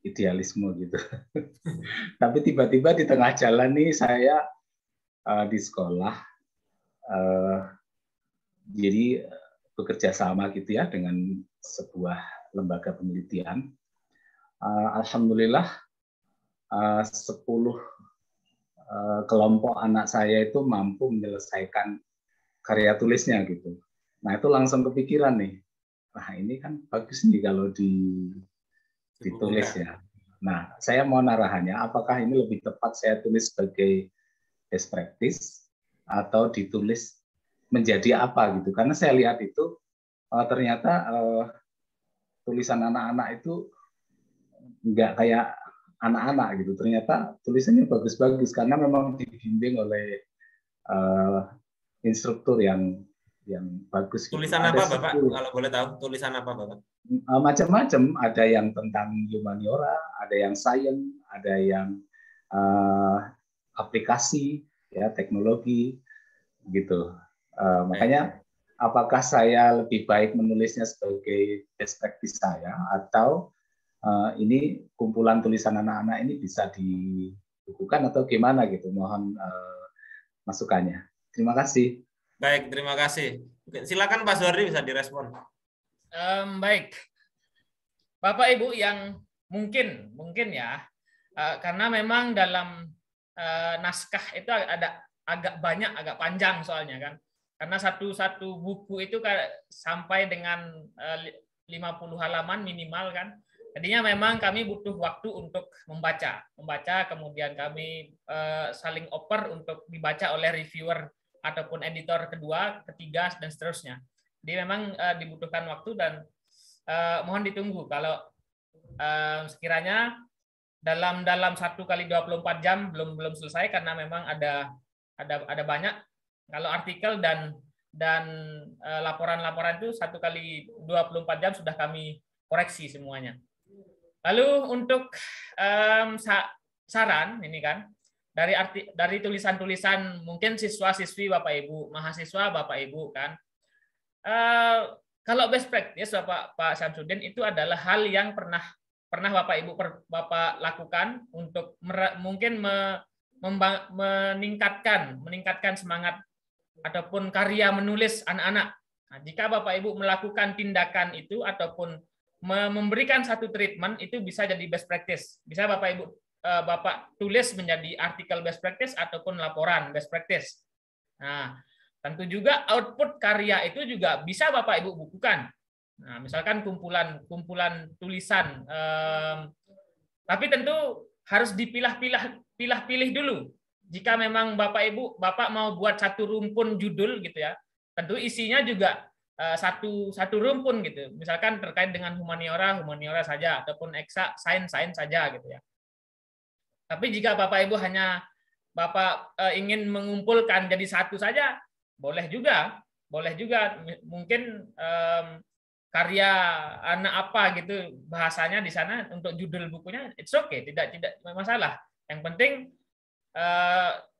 Speaker 6: idealisme gitu. Tapi tiba-tiba di tengah jalan nih saya di sekolah, jadi bekerja sama gitu ya dengan sebuah lembaga penelitian. Alhamdulillah 10 kelompok anak saya itu mampu menyelesaikan karya tulisnya gitu. Nah itu langsung kepikiran nih, nah ini kan bagus nih kalau ditulis ya. Nah saya mau narahannya, apakah ini lebih tepat saya tulis sebagai best practice atau ditulis menjadi apa gitu? Karena saya lihat itu ternyata tulisan anak-anak itu nggak kayak anak-anak gitu. Ternyata tulisannya bagus-bagus karena memang dibimbing oleh instruktur yang bagus.
Speaker 1: Tulisan gitu. Apa Bapak? Kalau boleh tahu tulisan apa Bapak?
Speaker 6: Macam-macam. Ada yang tentang humaniora, ada yang sains, ada yang aplikasi, ya teknologi, gitu. Makanya apakah saya lebih baik menulisnya sebagai best practice saya atau ini kumpulan tulisan anak-anak ini bisa dibukukan atau gimana gitu? Mohon masukannya. Terima kasih.
Speaker 1: Baik, terima kasih. Silakan Pak Suwardi bisa direspon.
Speaker 2: Baik, Bapak Ibu yang mungkin ya, karena memang dalam naskah itu agak panjang soalnya kan, karena satu buku itu sampai dengan 50 halaman minimal kan. Jadinya memang kami butuh waktu untuk membaca, kemudian kami saling oper untuk dibaca oleh reviewer ataupun editor kedua, ketiga, dan seterusnya. Jadi memang dibutuhkan waktu dan mohon ditunggu kalau sekiranya dalam 1 kali 24 jam belum selesai karena memang ada banyak. Kalau artikel dan laporan-laporan itu 1 kali 24 jam sudah kami koreksi semuanya. Lalu untuk saran ini kan dari tulisan-tulisan mungkin siswa-siswi Bapak Ibu, mahasiswa Bapak Ibu kan. Kalau best practice Pak Syamsuddin itu adalah hal yang pernah Bapak Ibu lakukan untuk mungkin meningkatkan semangat ataupun karya menulis anak-anak. Nah, jika Bapak Ibu melakukan tindakan itu ataupun memberikan satu treatment itu bisa jadi best practice. Bisa Bapak tulis menjadi artikel best practice ataupun laporan best practice. Nah, tentu juga output karya itu juga bisa Bapak Ibu bukukan. Nah, misalkan kumpulan tulisan, tapi tentu harus pilih dulu. Jika memang Bapak mau buat satu rumpun judul gitu ya, tentu isinya juga satu rumpun gitu. Misalkan terkait dengan humaniora saja, ataupun eksak, sains saja gitu ya. Tapi jika Bapak Ibu hanya ingin mengumpulkan jadi satu saja, boleh juga mungkin karya anak apa gitu bahasanya di sana untuk judul bukunya, it's okay, tidak masalah. Yang penting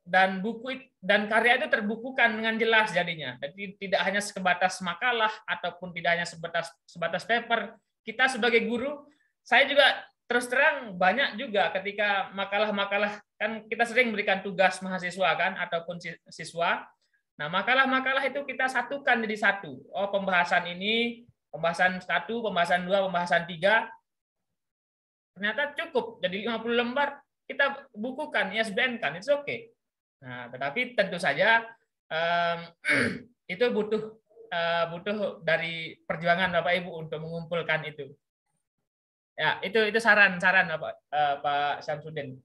Speaker 2: dan karya itu terbukukan dengan jelas jadinya. Jadi tidak hanya sebatas makalah ataupun tidak hanya sebatas paper. Kita sebagai guru, saya juga terus terang banyak juga ketika makalah-makalah kan kita sering berikan tugas mahasiswa kan ataupun siswa. Nah, makalah-makalah itu kita satukan jadi satu. Oh, pembahasan ini, pembahasan 1, pembahasan 2, pembahasan 3. Ternyata cukup jadi 50 lembar kita bukukan, ISBN kan, it's okay. Nah, tetapi tentu saja itu butuh dari perjuangan Bapak Ibu untuk mengumpulkan itu. Ya, itu saran Pak Syamsuddin.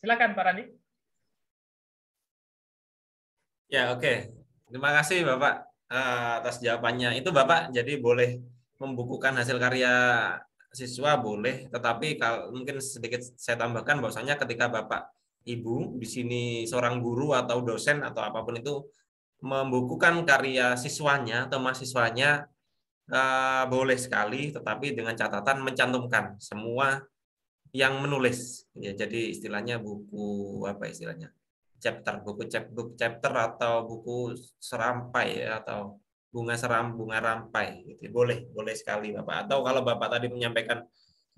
Speaker 2: Silakan Pak Randi.
Speaker 1: Ya, oke. Terima kasih Bapak atas jawabannya. Itu Bapak jadi boleh membukukan hasil karya siswa boleh, tetapi kalau mungkin sedikit saya tambahkan bahwasanya ketika Bapak Ibu di sini seorang guru atau dosen atau apapun itu membukukan karya siswanya atau mahasiswanya boleh sekali, tetapi dengan catatan mencantumkan semua yang menulis. Ya, jadi istilahnya buku apa istilahnya? Buku chapter atau buku serampai ya, atau bunga rampai gitu. Boleh sekali Bapak. Atau kalau Bapak tadi menyampaikan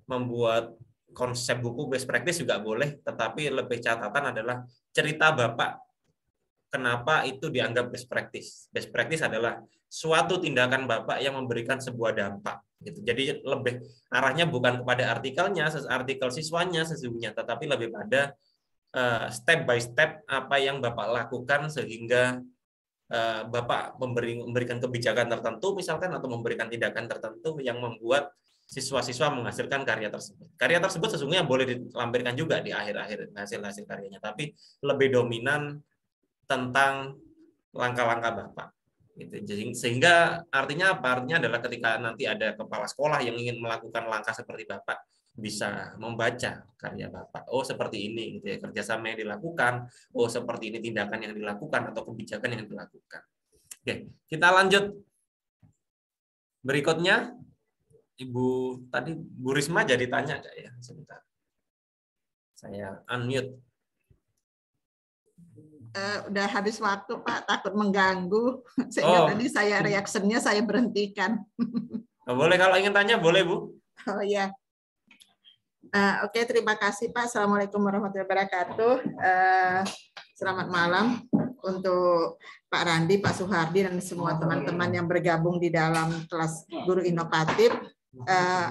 Speaker 1: membuat konsep buku best practice juga boleh, tetapi lebih catatan adalah cerita Bapak kenapa itu dianggap best practice. Best practice adalah suatu tindakan Bapak yang memberikan sebuah dampak gitu. Jadi lebih arahnya bukan kepada artikel siswanya sesungguhnya, tetapi lebih pada step by step apa yang Bapak lakukan sehingga Bapak memberikan kebijakan tertentu misalkan atau memberikan tindakan tertentu yang membuat siswa-siswa menghasilkan karya tersebut. Karya tersebut sesungguhnya boleh dilampirkan juga di akhir-akhir hasil-hasil karyanya, tapi lebih dominan tentang langkah-langkah Bapak. Gitu. Sehingga artinya apa? Artinya adalah ketika nanti ada kepala sekolah yang ingin melakukan langkah seperti Bapak, bisa membaca karya Bapak. Oh, seperti ini gitu ya, kerjasama yang dilakukan. Oh, seperti ini tindakan yang dilakukan atau kebijakan yang dilakukan. Oke, kita lanjut. Berikutnya, Ibu tadi Bu Risma jadi tanya nggak ya? Sebentar. Saya unmute.
Speaker 7: Udah habis waktu Pak, takut mengganggu. Sehingga tadi reaksinya saya berhentikan.
Speaker 1: Boleh kalau ingin tanya, boleh Bu.
Speaker 7: Oh ya. Oke, terima kasih Pak. Assalamualaikum warahmatullahi wabarakatuh. Selamat malam untuk Pak Randi, Pak Suhardi, dan semua teman-teman yang bergabung di dalam kelas Guru Inovatif.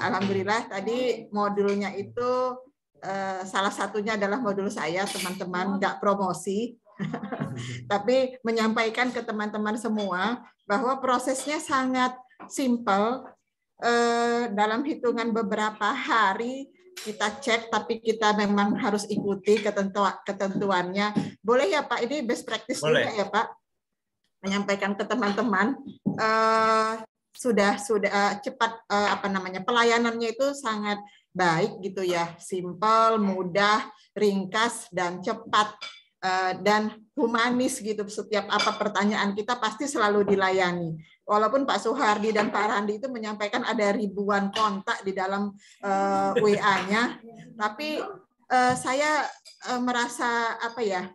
Speaker 7: Alhamdulillah tadi modulnya itu salah satunya adalah modul saya, teman-teman, nggak promosi, tapi menyampaikan ke teman-teman semua bahwa prosesnya sangat simpel. Dalam hitungan beberapa hari kita cek, tapi kita memang harus ikuti ketentuannya. Boleh ya Pak, ini best practice juga ya Pak, menyampaikan ke teman-teman. sudah cepat, pelayanannya itu sangat baik gitu ya, simple, mudah, ringkas dan cepat dan humanis gitu. Setiap apa pertanyaan kita pasti selalu dilayani. Walaupun Pak Soehardi dan Pak Randi itu menyampaikan ada ribuan kontak di dalam WA-nya, tapi saya merasa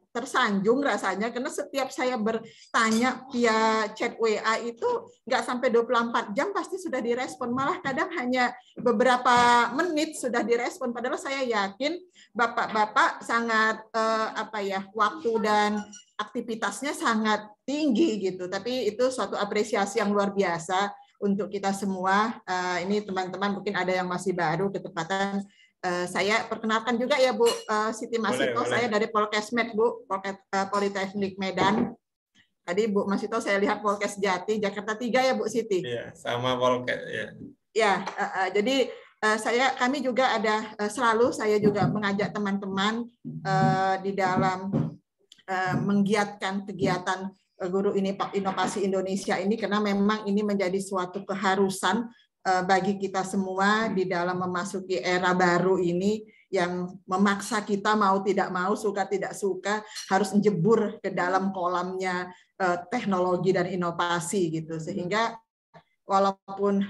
Speaker 7: tersanjung rasanya, karena setiap saya bertanya via chat WA itu nggak sampai 24 jam pasti sudah direspon, malah kadang hanya beberapa menit sudah direspon, padahal saya yakin bapak-bapak sangat waktu dan aktivitasnya sangat tinggi gitu, tapi itu suatu apresiasi yang luar biasa untuk kita semua. Ini teman-teman mungkin ada yang masih baru, ketepatan saya perkenalkan juga ya Bu Siti Masito, saya dari Polkesmed Bu, Politeknik Medan. Tadi Bu Masito saya lihat Polkes Jati, Jakarta 3 ya Bu Siti?
Speaker 1: Iya, sama Polkes ya.
Speaker 7: Ya, jadi kami juga ada selalu saya juga mengajak teman-teman di dalam menggiatkan kegiatan Guru Inovasi Indonesia ini, karena memang ini menjadi suatu keharusan bagi kita semua di dalam memasuki era baru ini yang memaksa kita mau tidak mau, suka tidak suka harus menjebur ke dalam kolamnya teknologi dan inovasi gitu. Sehingga walaupun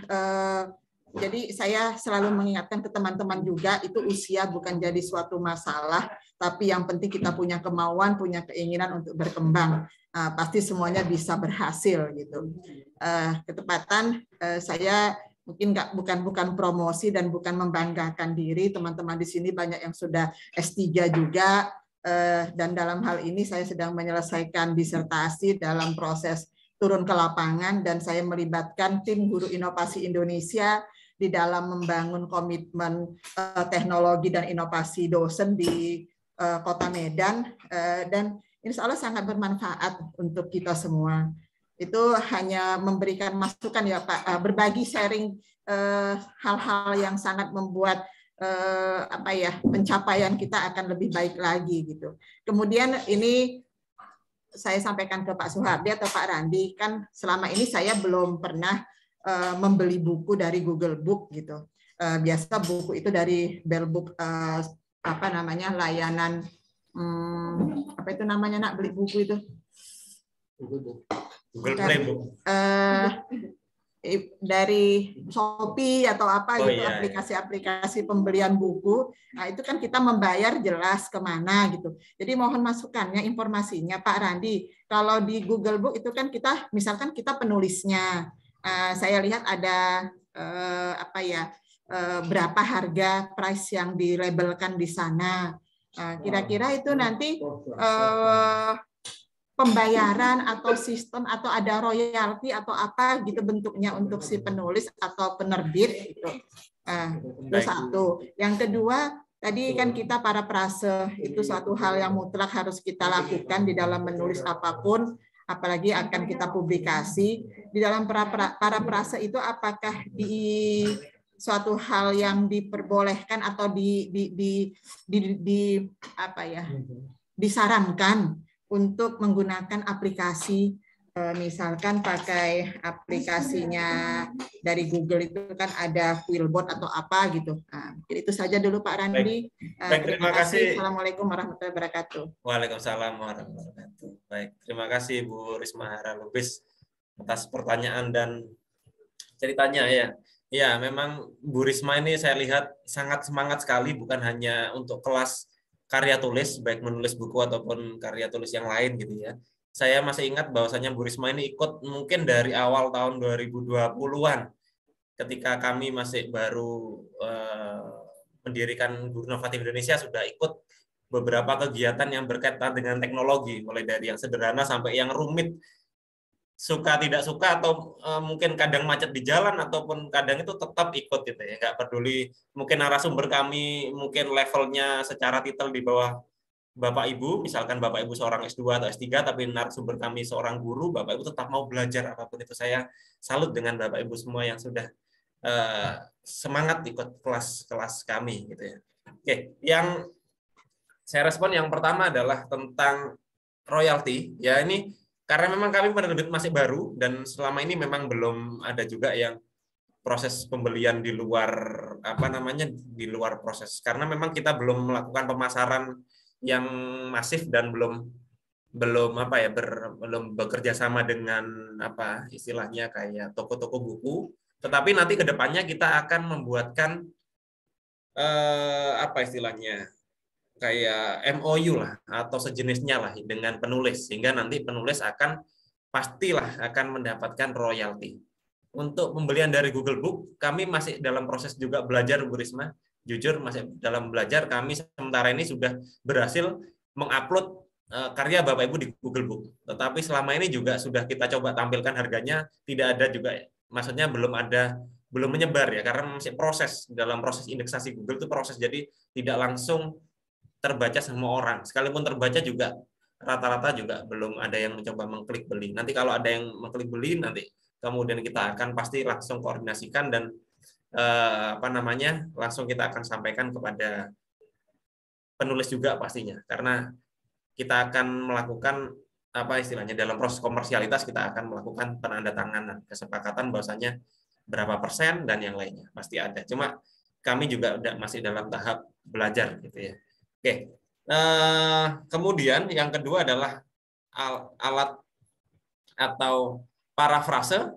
Speaker 7: jadi saya selalu mengingatkan ke teman-teman juga, itu usia bukan jadi suatu masalah, tapi yang penting kita punya kemauan, punya keinginan untuk berkembang. Pasti semuanya bisa berhasil gitu. Ketepatan saya mungkin bukan promosi dan bukan membanggakan diri, teman-teman di sini banyak yang sudah S3 juga, dan dalam hal ini saya sedang menyelesaikan disertasi dalam proses turun ke lapangan, dan saya melibatkan tim Guru Inovasi Indonesia di dalam membangun komitmen teknologi dan inovasi dosen di Kota Medan, dan insya Allah sangat bermanfaat untuk kita semua. Itu hanya memberikan masukan ya Pak, berbagi sharing hal-hal yang sangat membuat pencapaian kita akan lebih baik lagi gitu. Kemudian ini saya sampaikan ke Pak Soehardi atau Pak Randi, kan selama ini saya belum pernah membeli buku dari Google Book gitu. Biasa buku itu dari Bellbook, layanan apa itu namanya nak, beli buku itu?
Speaker 1: Google Play Book.
Speaker 7: Dari Shopee atau apa gitu, aplikasi-aplikasi pembelian buku. Nah, itu kan kita membayar jelas kemana gitu. Jadi mohon masukannya, informasinya Pak Randi. Kalau di Google Book itu kan kita, misalkan kita penulisnya, saya lihat ada berapa harga price yang dilabelkan di sana. Kira-kira itu nanti pembayaran atau sistem atau ada royalti atau apa gitu bentuknya untuk si penulis atau penerbit gitu. Itu satu. Yang kedua, tadi kan kita para prase itu suatu hal yang mutlak harus kita lakukan di dalam menulis apapun, apalagi akan kita publikasi. Di dalam para prase itu apakah di suatu hal yang diperbolehkan atau disarankan untuk menggunakan aplikasi, misalkan pakai aplikasinya dari Google itu kan ada Quillbot atau apa gitu. Nah, itu saja dulu Pak Randi.
Speaker 1: Baik, terima kasih.
Speaker 7: Assalamualaikum warahmatullahi wabarakatuh.
Speaker 1: Waalaikumsalam warahmatullahi wabarakatuh. Baik, terima kasih Bu Risma Hara Lubis atas pertanyaan dan ceritanya ya. Ya, memang Bu Risma ini saya lihat sangat semangat sekali, bukan hanya untuk kelas karya tulis, baik menulis buku ataupun karya tulis yang lain gitu ya. Saya masih ingat bahwasanya Bu Risma ini ikut mungkin dari awal tahun 2020-an ketika kami masih baru mendirikan Guru Inovatif Indonesia, sudah ikut beberapa kegiatan yang berkaitan dengan teknologi, mulai dari yang sederhana sampai yang rumit. Suka tidak suka atau mungkin kadang macet di jalan ataupun kadang itu tetap ikut gitu ya, nggak peduli mungkin narasumber kami mungkin levelnya secara titel di bawah Bapak Ibu, misalkan Bapak Ibu seorang S2 atau S3, tapi narasumber kami seorang guru, Bapak Ibu tetap mau belajar apapun itu. Saya salut dengan Bapak Ibu semua yang sudah semangat ikut kelas-kelas kami gitu ya. Oke, yang saya respon yang pertama adalah tentang royalti. Ya, ini karena memang kami penerbit masih baru dan selama ini memang belum ada juga yang proses pembelian di luar di luar proses, karena memang kita belum melakukan pemasaran yang masif dan belum bekerja sama dengan istilahnya kayak toko-toko buku. Tetapi nanti ke depannya kita akan membuatkan istilahnya kayak MOU lah atau sejenisnya lah dengan penulis, sehingga nanti penulis pastilah akan mendapatkan royalti. Untuk pembelian dari Google Book, kami masih dalam proses juga belajar, Bu Risma. Jujur masih dalam belajar. Kami sementara ini sudah berhasil mengupload karya Bapak Ibu di Google Book. Tetapi selama ini juga sudah kita coba tampilkan harganya, tidak ada juga, maksudnya belum menyebar ya, karena masih dalam proses indeksasi Google itu proses, jadi tidak langsung terbaca semua orang. Sekalipun terbaca juga rata-rata juga belum ada yang mencoba mengklik beli. Nanti kalau ada yang mengklik beli, nanti kemudian kita akan pasti langsung koordinasikan dan langsung kita akan sampaikan kepada penulis juga pastinya, karena kita akan melakukan istilahnya dalam proses komersialitas, kita akan melakukan penandatanganan kesepakatan bahwasanya berapa persen dan yang lainnya pasti ada. Cuma kami juga masih dalam tahap belajar gitu ya. Oke. Kemudian yang kedua adalah alat atau parafrase.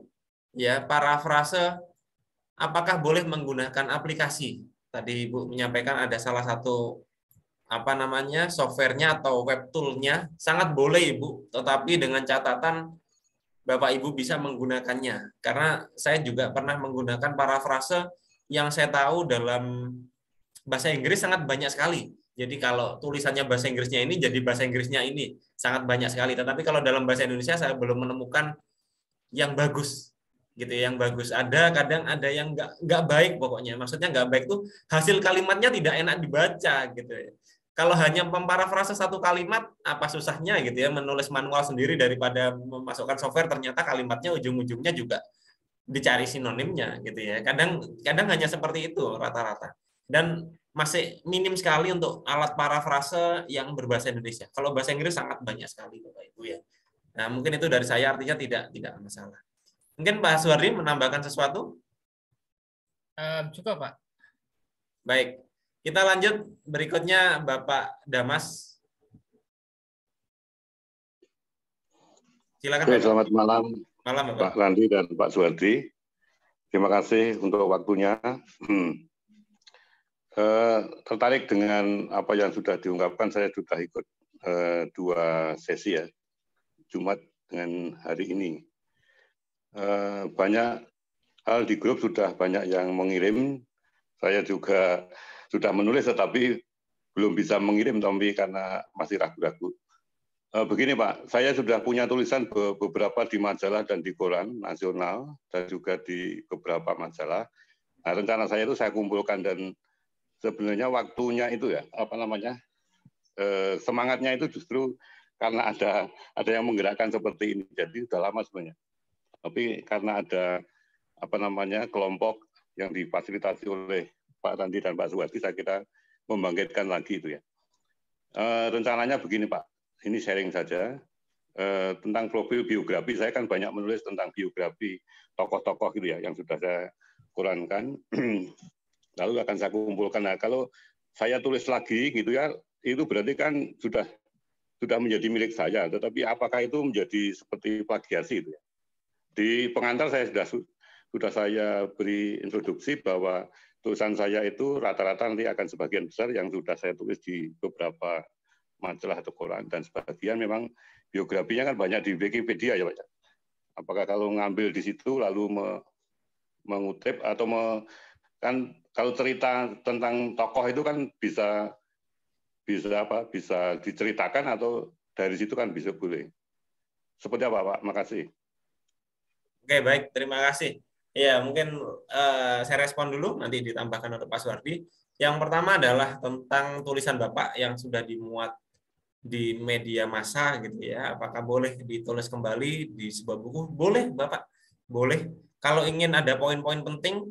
Speaker 1: Ya, parafrase apakah boleh menggunakan aplikasi? Tadi Ibu menyampaikan ada salah satu softwarenya atau web tool-nya, sangat boleh Ibu, tetapi dengan catatan Bapak Ibu bisa menggunakannya. Karena saya juga pernah menggunakan parafrase yang saya tahu dalam bahasa Inggris sangat banyak sekali. Jadi kalau tulisannya bahasa Inggrisnya ini, jadi bahasa Inggrisnya ini sangat banyak sekali. Tetapi kalau dalam bahasa Indonesia saya belum menemukan yang bagus, gitu. Yang bagus kadang ada yang nggak baik pokoknya. Maksudnya nggak baik tuh hasil kalimatnya tidak enak dibaca, gitu. Kalau hanya memparafrase satu kalimat, apa susahnya gitu ya, menulis manual sendiri daripada memasukkan software, ternyata kalimatnya ujung-ujungnya juga dicari sinonimnya gitu ya. Kadang hanya seperti itu rata-rata. Dan masih minim sekali untuk alat parafrase yang berbahasa Indonesia. Kalau bahasa Inggris sangat banyak sekali Bapak Ibu ya. Nah, mungkin itu dari saya, artinya tidak masalah. Mungkin Pak Suhardi menambahkan sesuatu?
Speaker 2: Cukup Pak.
Speaker 1: Baik. Kita lanjut berikutnya Bapak Damas. Silakan.
Speaker 8: Oke, selamat malam,
Speaker 1: Bapak.
Speaker 8: Pak Randi dan Pak Suhardi. Terima kasih untuk waktunya. Tertarik dengan apa yang sudah diungkapkan, saya sudah ikut 2 sesi ya, Jumat dengan hari ini. Banyak hal di grup sudah banyak yang mengirim. Saya juga sudah menulis tetapi belum bisa mengirim karena masih ragu-ragu. Begini Pak, saya sudah punya tulisan beberapa di majalah dan di koran nasional dan juga di beberapa majalah. Nah, rencana saya itu saya kumpulkan, dan sebenarnya waktunya itu ya semangatnya itu justru karena ada yang menggerakkan seperti ini. Jadi sudah lama sebenarnya. Tapi karena ada kelompok yang difasilitasi oleh Pak Randi dan Pak Suhardi, saya kira membangkitkan lagi itu ya. Rencananya begini Pak, ini sharing saja tentang profil biografi. Saya kan banyak menulis tentang biografi tokoh-tokoh gitu ya, yang sudah saya korankan. Lalu akan saya kumpulkan. Nah, kalau saya tulis lagi gitu ya, itu berarti kan sudah menjadi milik saya. Tetapi apakah itu menjadi seperti plagiasi itu ya? Di pengantar saya sudah saya beri introduksi bahwa tulisan saya itu rata-rata nanti akan sebagian besar yang sudah saya tulis di beberapa majalah atau koran, dan sebagian memang biografinya kan banyak di Wikipedia ya Pak. Apakah kalau ngambil di situ lalu mengutip atau kan kalau cerita tentang tokoh itu kan bisa diceritakan, atau dari situ kan bisa boleh. Seperti apa Pak? Makasih.
Speaker 1: Oke, baik, terima kasih. Ya, mungkin saya respon dulu, nanti ditambahkan oleh Pak Suhardi. Yang pertama adalah tentang tulisan Bapak yang sudah dimuat di media massa gitu ya. Apakah boleh ditulis kembali di sebuah buku? Boleh, Bapak. Boleh. Kalau ingin ada poin-poin penting,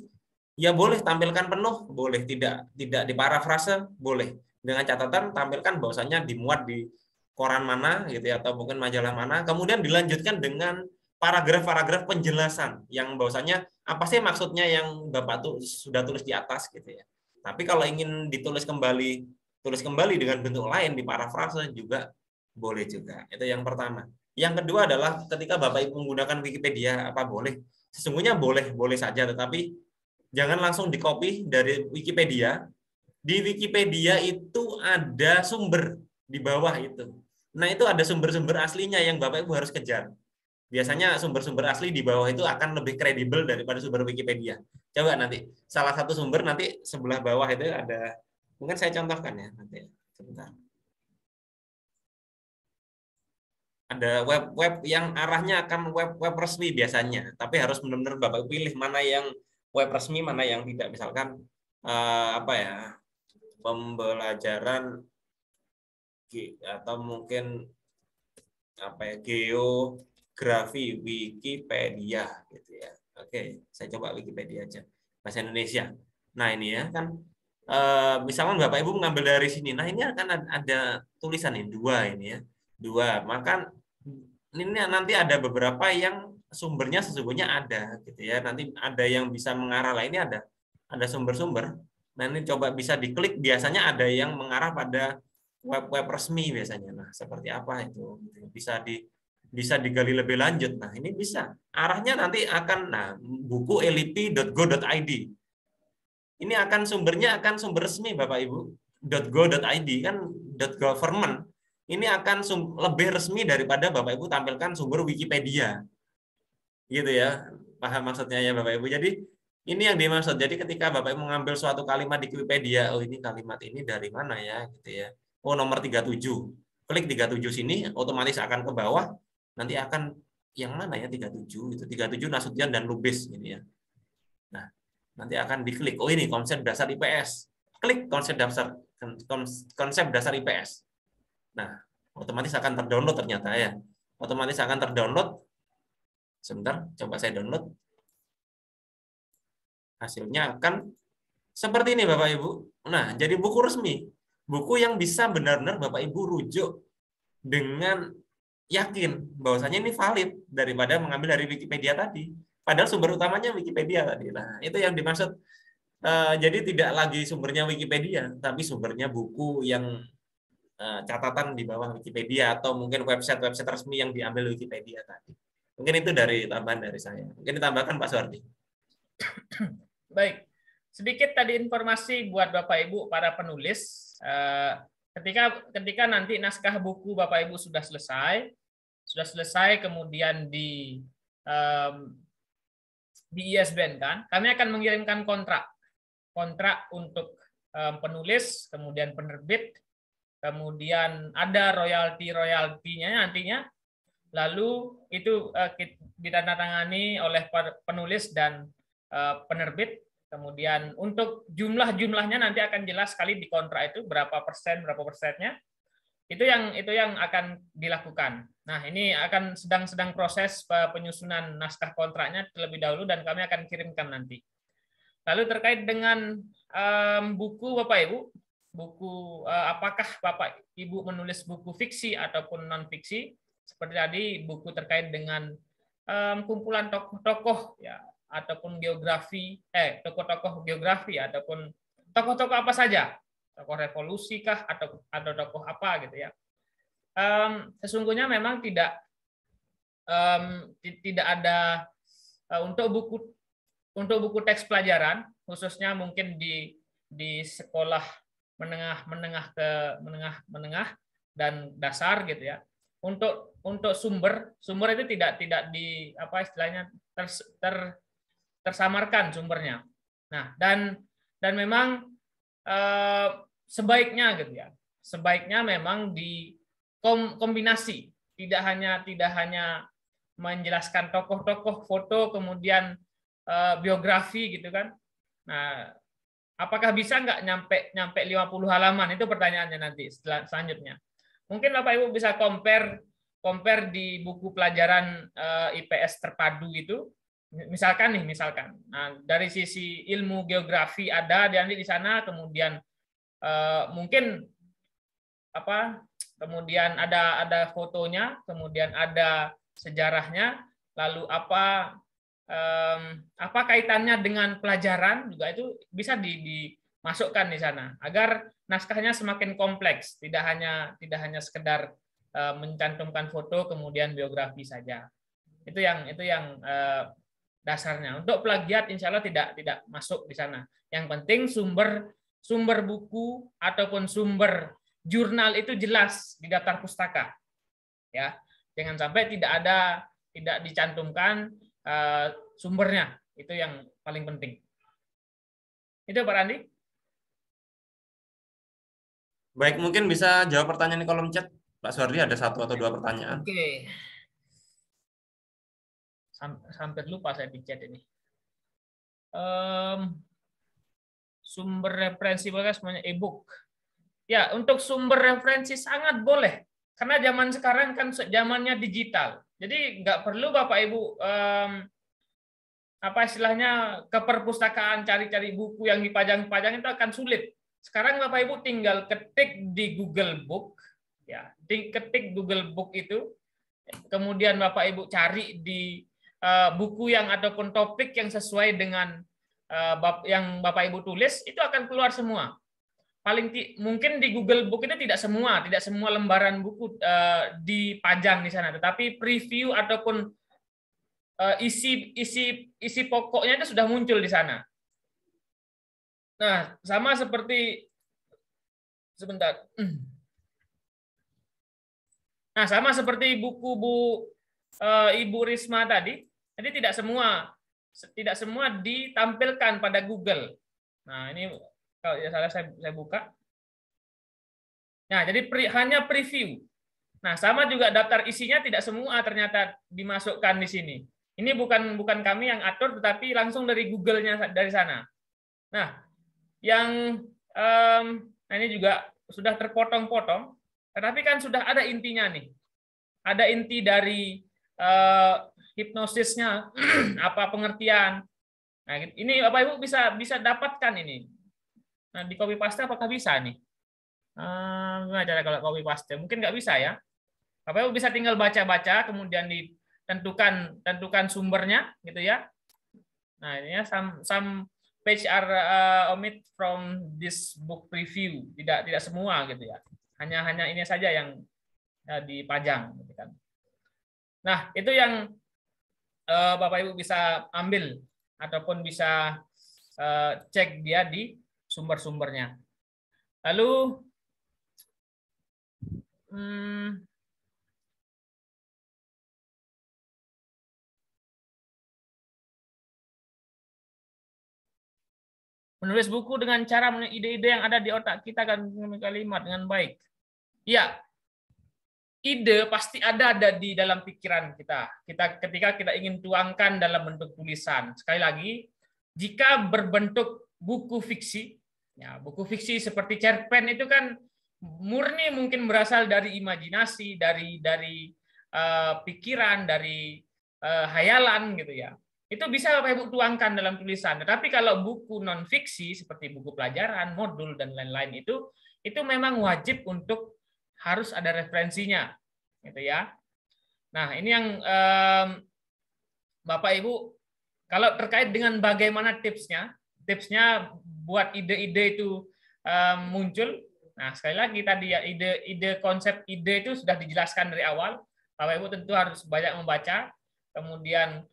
Speaker 1: ya boleh tampilkan penuh, boleh. Tidak diparafrase, boleh. Dengan catatan tampilkan bahwasanya dimuat di koran mana gitu ya, atau mungkin majalah mana, kemudian dilanjutkan dengan paragraf-paragraf penjelasan yang bahwasanya apa sih maksudnya yang Bapak tuh sudah tulis di atas gitu ya. Tapi kalau ingin ditulis kembali, tulis kembali dengan bentuk lain di parafrase juga boleh juga. Itu yang pertama. Yang kedua adalah ketika Bapak Ibu menggunakan Wikipedia, apa boleh? Sesungguhnya boleh saja, tetapi jangan langsung di-copy dari Wikipedia. Di Wikipedia itu ada sumber di bawah itu. Nah, itu ada sumber-sumber aslinya yang Bapak Ibu harus kejar. Biasanya sumber-sumber asli di bawah itu akan lebih kredibel daripada sumber Wikipedia. Coba nanti salah satu sumber nanti sebelah bawah itu ada, mungkin saya contohkan ya nanti. Sebentar. Ada web-web yang arahnya akan web resmi biasanya, tapi harus benar-benar Bapak pilih mana yang web resmi, mana yang tidak. Misalkan apa ya, pembelajaran atau mungkin apa ya, geografi Wikipedia gitu ya. Oke, saya coba Wikipedia aja bahasa Indonesia. Nah ini ya kan, misalkan Bapak Ibu mengambil dari sini, nah ini akan ada tulisan ini dua ini ya, dua. Maka ini nanti ada beberapa yang sumbernya sesungguhnya ada gitu ya. Nanti ada yang bisa mengarah lah, ini ada sumber-sumber. Nah ini coba bisa diklik, biasanya ada yang mengarah pada web resmi biasanya. Nah seperti apa itu? Bisa digali lebih lanjut. Nah ini bisa. Arahnya nanti akan, buku elip.go.id. Ini akan sumbernya akan sumber resmi Bapak Ibu. .go.id kan .government. Ini akan lebih resmi daripada Bapak Ibu tampilkan sumber Wikipedia. Gitu ya. Paham maksudnya ya Bapak Ibu. Jadi ini yang dimaksud. Jadi ketika Bapak Ibu mengambil suatu kalimat di Wikipedia, oh ini kalimat ini dari mana ya gitu ya. Oh nomor 37. Klik 37 sini otomatis akan ke bawah. Nanti akan yang mana ya 37 itu 37 Nasution dan Lubis ini ya. Nah, nanti akan diklik. Oh ini konsep dasar IPS. Klik konsep dasar IPS. Nah, otomatis akan terdownload ternyata ya. Otomatis akan terdownload. Sebentar, coba saya download. Hasilnya akan seperti ini Bapak Ibu. Nah, jadi buku resmi. Buku yang bisa benar-benar Bapak Ibu rujuk dengan yakin bahwasanya ini valid daripada mengambil dari Wikipedia tadi. Padahal sumber utamanya Wikipedia tadi. Nah, itu yang dimaksud. Jadi tidak lagi sumbernya Wikipedia, tapi sumbernya buku yang catatan di bawah Wikipedia atau mungkin website-website resmi yang diambil Wikipedia tadi. Mungkin itu dari tambahan dari saya. Mungkin ditambahkan Pak Suhardi.
Speaker 2: Baik, sedikit tadi informasi buat Bapak Ibu para penulis. Ketika nanti naskah buku Bapak Ibu sudah selesai kemudian di ISBN kan, kami akan mengirimkan kontrak untuk penulis, kemudian penerbit, kemudian ada royaltinya nantinya, lalu itu ditandatangani oleh penulis dan penerbit. Kemudian untuk jumlahnya nanti akan jelas sekali di kontrak itu berapa persennya. Itu yang akan dilakukan. Nah, ini akan sedang proses penyusunan naskah kontraknya terlebih dahulu dan kami akan kirimkan nanti. Lalu terkait dengan buku Bapak Ibu, apakah Bapak Ibu menulis buku fiksi ataupun non fiksi? Seperti tadi buku terkait dengan kumpulan tokoh-tokoh ya, ataupun tokoh-tokoh geografi ataupun tokoh-tokoh apa saja, tokoh revolusi kah atau tokoh apa gitu ya. Sesungguhnya memang tidak ada untuk buku teks pelajaran, khususnya mungkin di sekolah menengah dan dasar gitu ya. Untuk sumber itu tidak di apa istilahnya tersamarkan sumbernya. Nah, dan memang sebaiknya gitu ya. Sebaiknya memang dikombinasi, tidak hanya menjelaskan tokoh-tokoh, foto kemudian biografi gitu kan. Nah, apakah bisa nggak nyampe 50 halaman? Itu pertanyaannya nanti selanjutnya. Mungkin Bapak Ibu bisa compare di buku pelajaran IPS terpadu itu. Misalkan. Nah, dari sisi ilmu geografi ada di sana, kemudian mungkin kemudian ada fotonya, kemudian ada sejarahnya, lalu apa kaitannya dengan pelajaran juga itu bisa dimasukkan di sana agar naskahnya semakin kompleks, tidak hanya sekedar mencantumkan foto kemudian biografi saja. Itu yang dasarnya. Untuk plagiat insya Allah tidak masuk di sana. Yang penting sumber buku ataupun sumber jurnal itu jelas di daftar pustaka. Ya, jangan sampai tidak dicantumkan sumbernya. Itu yang paling penting. Itu Pak Randi.
Speaker 1: Baik, mungkin bisa jawab pertanyaan di kolom chat. Pak Suhardi ada 1 atau 2 pertanyaan.
Speaker 2: Oke. Hampir lupa saya di chat ini. Sumber referensi boleh semuanya e-book. Ya, untuk sumber referensi sangat boleh. Karena zaman sekarang kan zamannya digital. Jadi nggak perlu Bapak Ibu apa istilahnya ke perpustakaan cari-cari buku yang dipajang-pajang itu akan sulit. Sekarang Bapak Ibu tinggal ketik di Google Book, ya, ketik Google Book itu, kemudian Bapak Ibu cari di buku yang ataupun topik yang sesuai dengan yang Bapak Ibu tulis, itu akan keluar semua. Mungkin di Google Book itu tidak semua lembaran buku dipajang di sana, tetapi preview ataupun isi pokoknya itu sudah muncul di sana. Nah, sama seperti sebentar. Nah, sama seperti buku Ibu Risma tadi. Jadi tidak semua ditampilkan pada Google. Nah, ini kalau tidak salah saya buka. Nah, jadi hanya preview. Nah, sama juga daftar isinya tidak semua ternyata dimasukkan di sini. Ini bukan kami yang atur, tetapi langsung dari Google-nya dari sana. Nah, nah ini juga sudah terpotong-potong, tetapi kan sudah ada intinya nih. Ada inti dari hipnosisnya, apa pengertian. Nah, ini Bapak Ibu bisa dapatkan ini. Nah, di copy paste apakah bisa nih? Gimana cara kalau copy paste? Mungkin nggak bisa ya. Bapak Ibu bisa tinggal baca-baca, kemudian tentukan sumbernya, gitu ya. Nah, ini ya some page are omit from this book preview. Tidak semua gitu ya. Hanya ini saja yang dipajang gitu kan. Nah, itu yang Bapak Ibu bisa ambil ataupun bisa cek dia di sumber-sumbernya. Lalu menulis buku dengan cara ide-ide yang ada di otak kita kan kalimat dengan baik. Ya, ide pasti ada di dalam pikiran kita. Ketika kita ingin tuangkan dalam bentuk tulisan. Sekali lagi, jika berbentuk buku fiksi, ya buku fiksi seperti cerpen itu kan murni mungkin berasal dari imajinasi, dari pikiran, dari hayalan gitu ya. Itu bisa Bapak Ibu tuangkan dalam tulisan. Tetapi kalau buku non fiksi seperti buku pelajaran, modul dan lain-lain itu memang wajib untuk harus ada referensinya, gitu ya. Nah, ini yang Bapak Ibu kalau terkait dengan bagaimana tipsnya buat ide-ide itu muncul. Nah, sekali lagi tadi ya konsep ide itu sudah dijelaskan dari awal. Bapak Ibu tentu harus banyak membaca, kemudian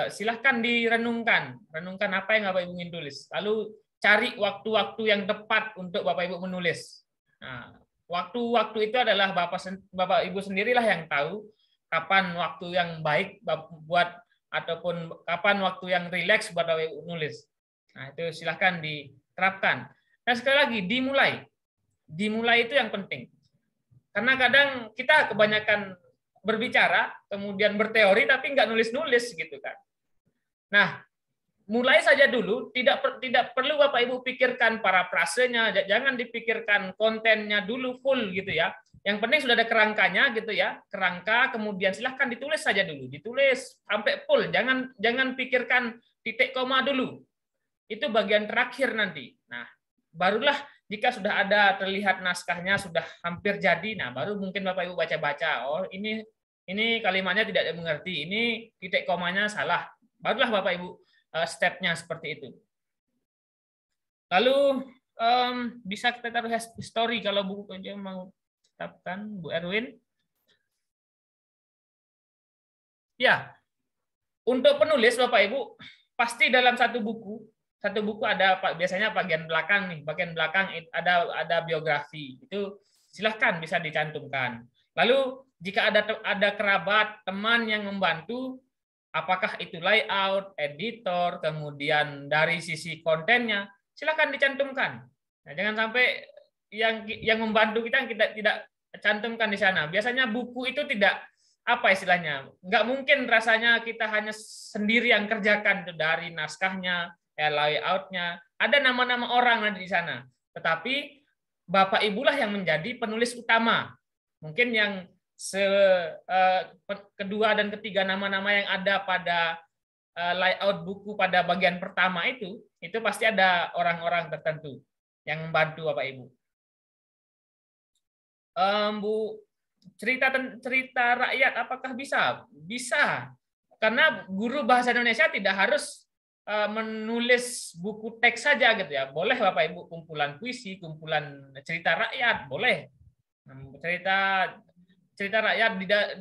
Speaker 2: silahkan renungkan apa yang Bapak Ibu ingin tulis. Lalu cari waktu-waktu yang tepat untuk Bapak Ibu menulis. Nah, waktu-waktu itu adalah Bapak Ibu sendirilah yang tahu kapan waktu yang baik buat ataupun kapan waktu yang rileks buat Bapak Ibu nulis. Nah, itu silahkan diterapkan. Dan sekali lagi dimulai itu yang penting. Karena kadang kita kebanyakan berbicara, kemudian berteori, tapi nggak nulis-nulis gitu kan. Nah, mulai saja dulu, tidak perlu Bapak Ibu pikirkan parafrasenya, jangan dipikirkan kontennya dulu full gitu ya. Yang penting sudah ada kerangkanya gitu ya, kerangka, kemudian silahkan ditulis saja dulu, ditulis sampai full, jangan pikirkan titik koma dulu. Itu bagian terakhir nanti. Nah, barulah jika sudah ada terlihat naskahnya sudah hampir jadi, nah baru mungkin Bapak Ibu baca-baca, oh ini kalimatnya tidak dimengerti, ini titik komanya salah. Barulah Bapak Ibu stepnya seperti itu. Lalu bisa kita taruh history kalau buku aja mau tetapkan, Bu Erwin. Ya, untuk penulis Bapak Ibu pasti dalam satu buku ada biasanya bagian belakang nih, bagian belakang ada biografi, itu silahkan bisa dicantumkan. Lalu jika ada kerabat, teman yang membantu, apakah itu layout, editor, kemudian dari sisi kontennya, silahkan dicantumkan. Nah, jangan sampai yang membantu kita tidak cantumkan di sana. Biasanya buku itu tidak apa istilahnya, nggak mungkin rasanya kita hanya sendiri yang kerjakan itu dari naskahnya, layoutnya. Ada nama-nama orang nanti di sana. Tetapi Bapak Ibulah yang menjadi penulis utama. Mungkin yang kedua dan ketiga nama-nama yang ada pada layout buku pada bagian pertama itu pasti ada orang-orang tertentu yang membantu Bapak Ibu. Bu, cerita rakyat apakah bisa? Bisa. Karena guru bahasa Indonesia tidak harus menulis buku teks saja gitu ya. Boleh Bapak Ibu kumpulan puisi, kumpulan cerita rakyat, boleh. Cerita rakyat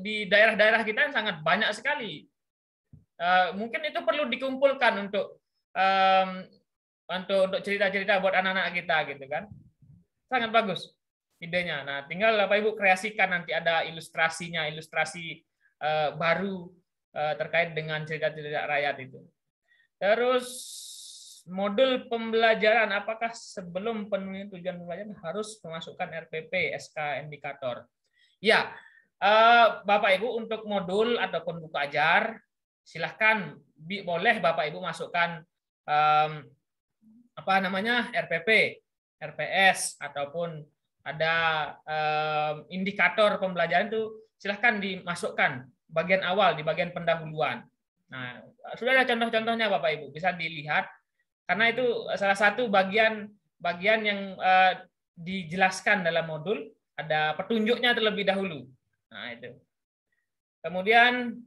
Speaker 2: di daerah-daerah kita sangat banyak sekali. Mungkin itu perlu dikumpulkan untuk cerita-cerita buat anak-anak kita gitu kan. Sangat bagus idenya. Nah, tinggal Bapak Ibu kreasikan nanti ada ilustrasinya, ilustrasi baru terkait dengan cerita-cerita rakyat itu. Terus modul pembelajaran, apakah sebelum penulisan tujuan pembelajaran harus memasukkan RPP, SK indikator? Ya, Bapak Ibu untuk modul ataupun buku ajar silahkan boleh Bapak Ibu masukkan RPP, RPS ataupun ada indikator pembelajaran itu silahkan dimasukkan bagian awal di bagian pendahuluan. Nah, sudah ada contoh-contohnya Bapak Ibu, bisa dilihat karena itu salah satu bagian yang dijelaskan dalam modul, ada petunjuknya terlebih dahulu. Nah, itu. Kemudian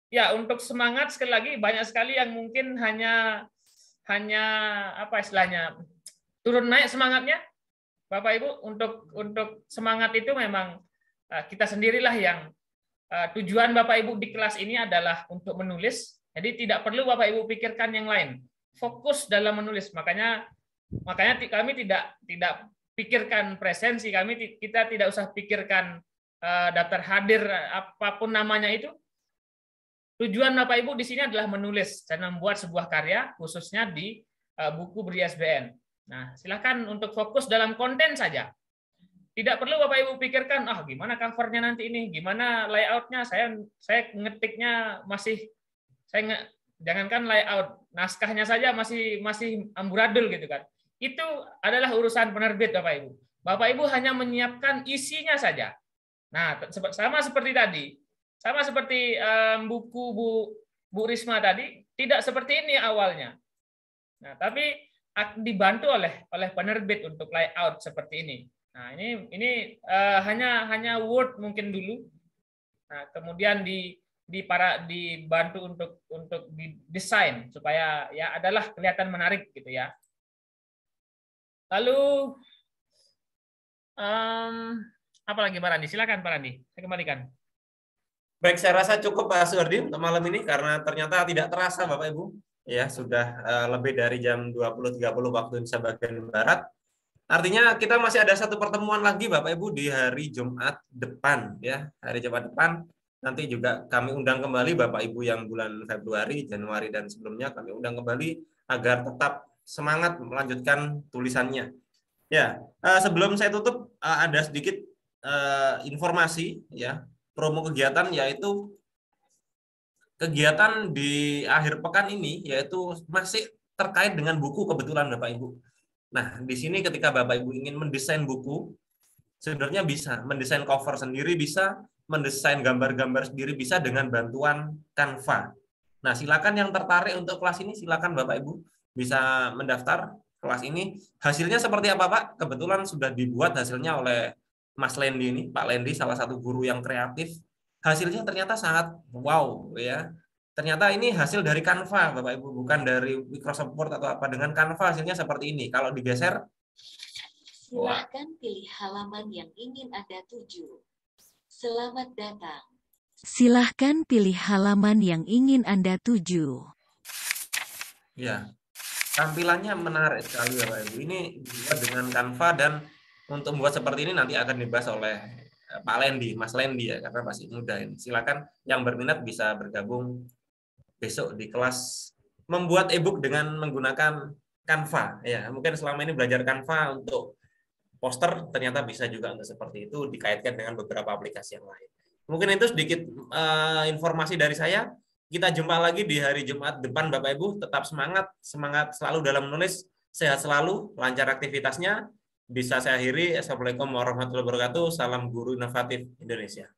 Speaker 2: ya untuk semangat sekali lagi banyak sekali yang mungkin hanya apa istilahnya turun naik semangatnya. Bapak Ibu untuk semangat itu memang kita sendirilah yang tujuan Bapak Ibu di kelas ini adalah untuk menulis. Jadi tidak perlu Bapak Ibu pikirkan yang lain. Fokus dalam menulis. Makanya kami tidak pikirkan presensi, kita tidak usah pikirkan daftar hadir apapun namanya itu. Tujuan Bapak Ibu di sini adalah menulis dan membuat sebuah karya khususnya di buku ber-ISBN. Nah, silakan untuk fokus dalam konten saja. Tidak perlu Bapak Ibu pikirkan, gimana covernya nanti ini, gimana layoutnya, saya ngetiknya jangankan layout, naskahnya saja masih amburadul gitu kan. Itu adalah urusan penerbit Bapak Ibu. Bapak Ibu hanya menyiapkan isinya saja. Nah, sama seperti buku Bu Risma tadi, tidak seperti ini awalnya. Nah, tapi dibantu oleh penerbit untuk layout seperti ini. Nah, ini hanya Word mungkin dulu. Nah, kemudian dibantu untuk didesain supaya ya adalah kelihatan menarik gitu ya. Lalu apa lagi Pak Randi? Silakan Pak Randi, saya kembalikan.
Speaker 1: Baik, saya rasa cukup Pak Suhardi untuk malam ini karena ternyata tidak terasa Bapak Ibu. Ya, sudah lebih dari jam 20.30 waktu Indonesia bagian Barat. Artinya kita masih ada satu pertemuan lagi Bapak Ibu di hari Jumat depan ya. Hari Jumat depan nanti juga kami undang kembali Bapak Ibu yang bulan Februari, Januari dan sebelumnya kami undang kembali agar tetap semangat melanjutkan tulisannya. Ya, sebelum saya tutup ada sedikit informasi ya, promo kegiatan yaitu kegiatan di akhir pekan ini yaitu masih terkait dengan buku kebetulan Bapak Ibu. Nah, di sini ketika Bapak Ibu ingin mendesain buku, sebenarnya bisa mendesain cover sendiri, bisa mendesain gambar-gambar sendiri, bisa dengan bantuan Canva. Nah, silakan yang tertarik untuk kelas ini, silakan Bapak Ibu bisa mendaftar kelas ini. Hasilnya seperti apa, Pak? Kebetulan sudah dibuat hasilnya oleh Mas Lendi ini, Pak Lendi, salah satu guru yang kreatif. Hasilnya ternyata sangat wow ya. Ternyata ini hasil dari Canva, Bapak Ibu, bukan dari Microsoft Word atau apa. Dengan Canva hasilnya seperti ini. Kalau digeser,
Speaker 9: silahkan pilih halaman yang ingin Anda tuju. Selamat datang. Silahkan pilih halaman yang ingin Anda tuju.
Speaker 1: ya, tampilannya menarik sekali, Bapak Ibu. Ini dibuat dengan Canva, dan untuk membuat seperti ini nanti akan dibahas oleh Pak Lendi, Mas Lendi ya, karena masih muda ini. Silakan yang berminat bisa bergabung besok di kelas membuat e-book dengan menggunakan Canva. Ya, mungkin selama ini belajar Canva untuk poster, ternyata bisa juga untuk seperti itu dikaitkan dengan beberapa aplikasi yang lain. Mungkin itu sedikit informasi dari saya. Kita jumpa lagi di hari Jumat depan, Bapak Ibu. Tetap semangat, semangat selalu dalam menulis, sehat selalu, lancar aktivitasnya. Bisa saya akhiri. Assalamualaikum warahmatullahi wabarakatuh. Salam guru inovatif Indonesia.